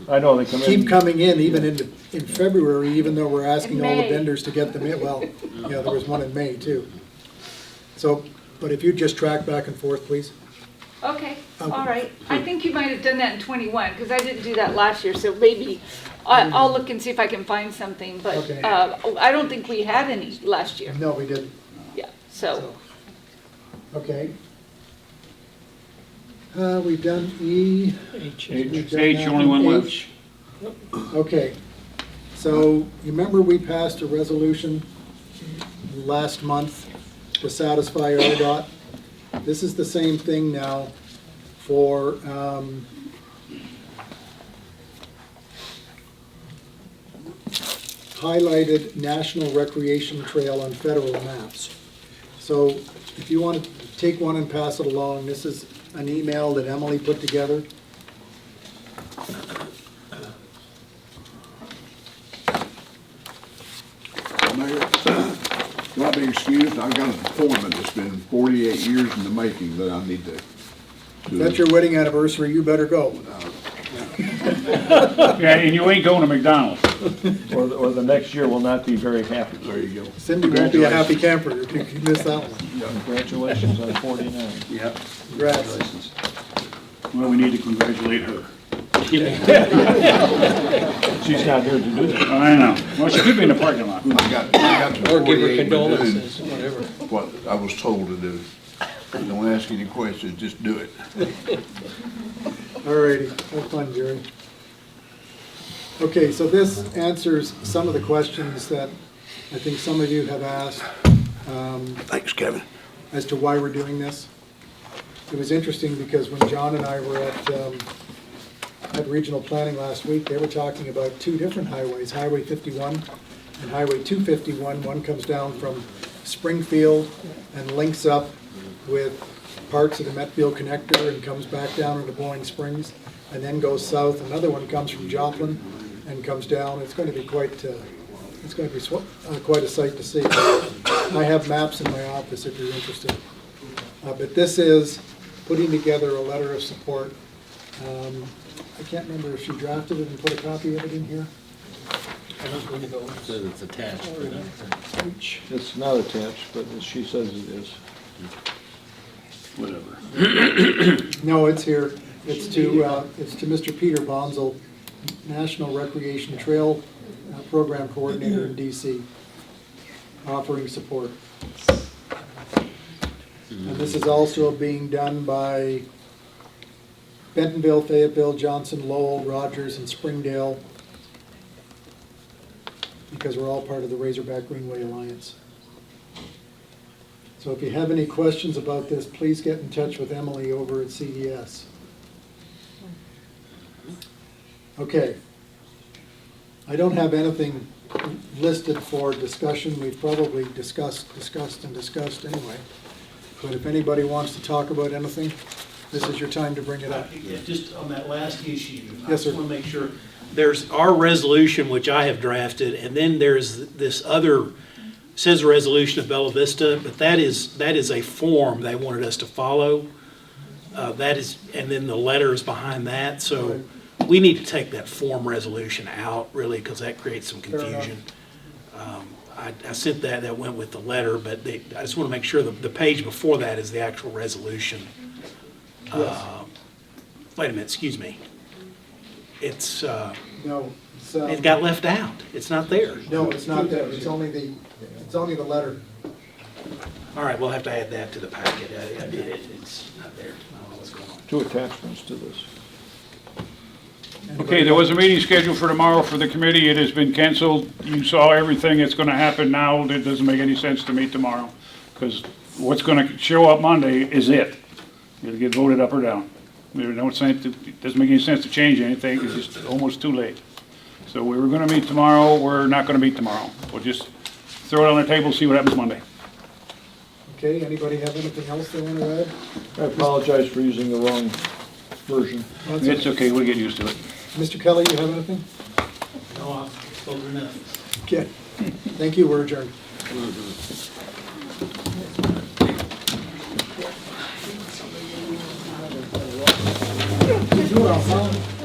I know they come in. coming in even in February, even though we're asking In all the May. vendors to get them in. Well, yeah, there was one in May too. So, but if you just track back and forth, please. okay, all right. I think you might have done that in 21, because I didn't do that last year, so maybe, I'll look and see if I can find something, but Okay. I don't think we had any last year. No, we didn't. Yeah, so, Okay. We've done E. H H, We've done H, that only one left. H. Okay, so you remember we passed a resolution last month to satisfy RDOT? This is the same thing now for highlighted National Recreation Trail on federal maps. So if you want to take one and pass it along, this is an email that Emily put together. Mayor, do I be excused? I've got an appointment that's been 48 years in the making that I need to. If that's your wedding anniversary, you better go. Yeah, and you ain't going to McDonald's. Or the next year will not be very happy. There you go. Cindy won't be a happy camper if you miss that one. Congratulations on 49. Yep. Congrats. Well, we need to congratulate her. She's not here to do that. I know. Well, she could be in the parking lot. I got to Or give her 48 to do condolences, whatever. what I was told to do. Don't ask any questions, just do it. All righty, have fun, Jerry. Okay, so this answers some of the questions that I think some of you have asked Thanks, Kevin. as to why we're doing this. It was interesting because when John and I were at regional planning last week, they were talking about two different highways, Highway 51 and Highway 251. One comes down from Springfield and links up with parts of the Metfield connector and comes back down into Bowling Springs and then goes south. Another one comes from Joplin and comes down. It's going to be quite a sight to see. I have maps in my office if you're interested. But this is putting together a letter of support. I can't remember if she drafted it and put a copy of it in here. Says it's attached. It's not attached, but she says it is. Whatever. No, it's here. It's to Mr. Peter Bonzel, National Recreation Trail Program Coordinator in DC, offering support. And this is also being done by Bentonville, Fayetteville, Johnson, Lowell, Rogers, and Springdale, because we're all part of the Razorback Greenway Alliance. So if you have any questions about this, please get in touch with Emily over at CES. Okay. I don't have anything listed for discussion. We've probably discussed anyway. But if anybody wants to talk about anything, this is your time to bring it up. Yeah, just on that last issue. I Yes, sir. just want to make sure, there's our resolution, which I have drafted, and then there's this other, says resolution of Bella Vista, but that is a form they wanted us to follow. That is, and then the letter is behind that, so we need to take that form resolution out, really, because that creates some Fair enough. confusion. I sent that went with the letter, but I just want to make sure the page before that is the actual resolution. Yes. Wait a minute, excuse me. It's, No, it's, it got left out. It's not there. no, it's not that. It's only the letter. All right, we'll have to add that to the packet. I did it. It's not there. I don't know what's going on. 2 attachments to this. Okay, there was a meeting scheduled for tomorrow for the committee. It has been canceled. You saw everything that's going to happen now. It doesn't make any sense to meet tomorrow, because what's going to show up Monday is it. It'll get voted up or down. There's no sense, it doesn't make any sense to change anything. It's just almost too late. So we were gonna meet tomorrow, we're not gonna meet tomorrow. We'll just throw it on the table, see what happens Monday. Okay, anybody have anything else they want to add? I apologize for using the wrong version. That's It's okay, we'll get used to it. Mr. Kelly, you have anything? No, I've told her enough. Okay. Thank you, we're adjourned. You know what I'm saying?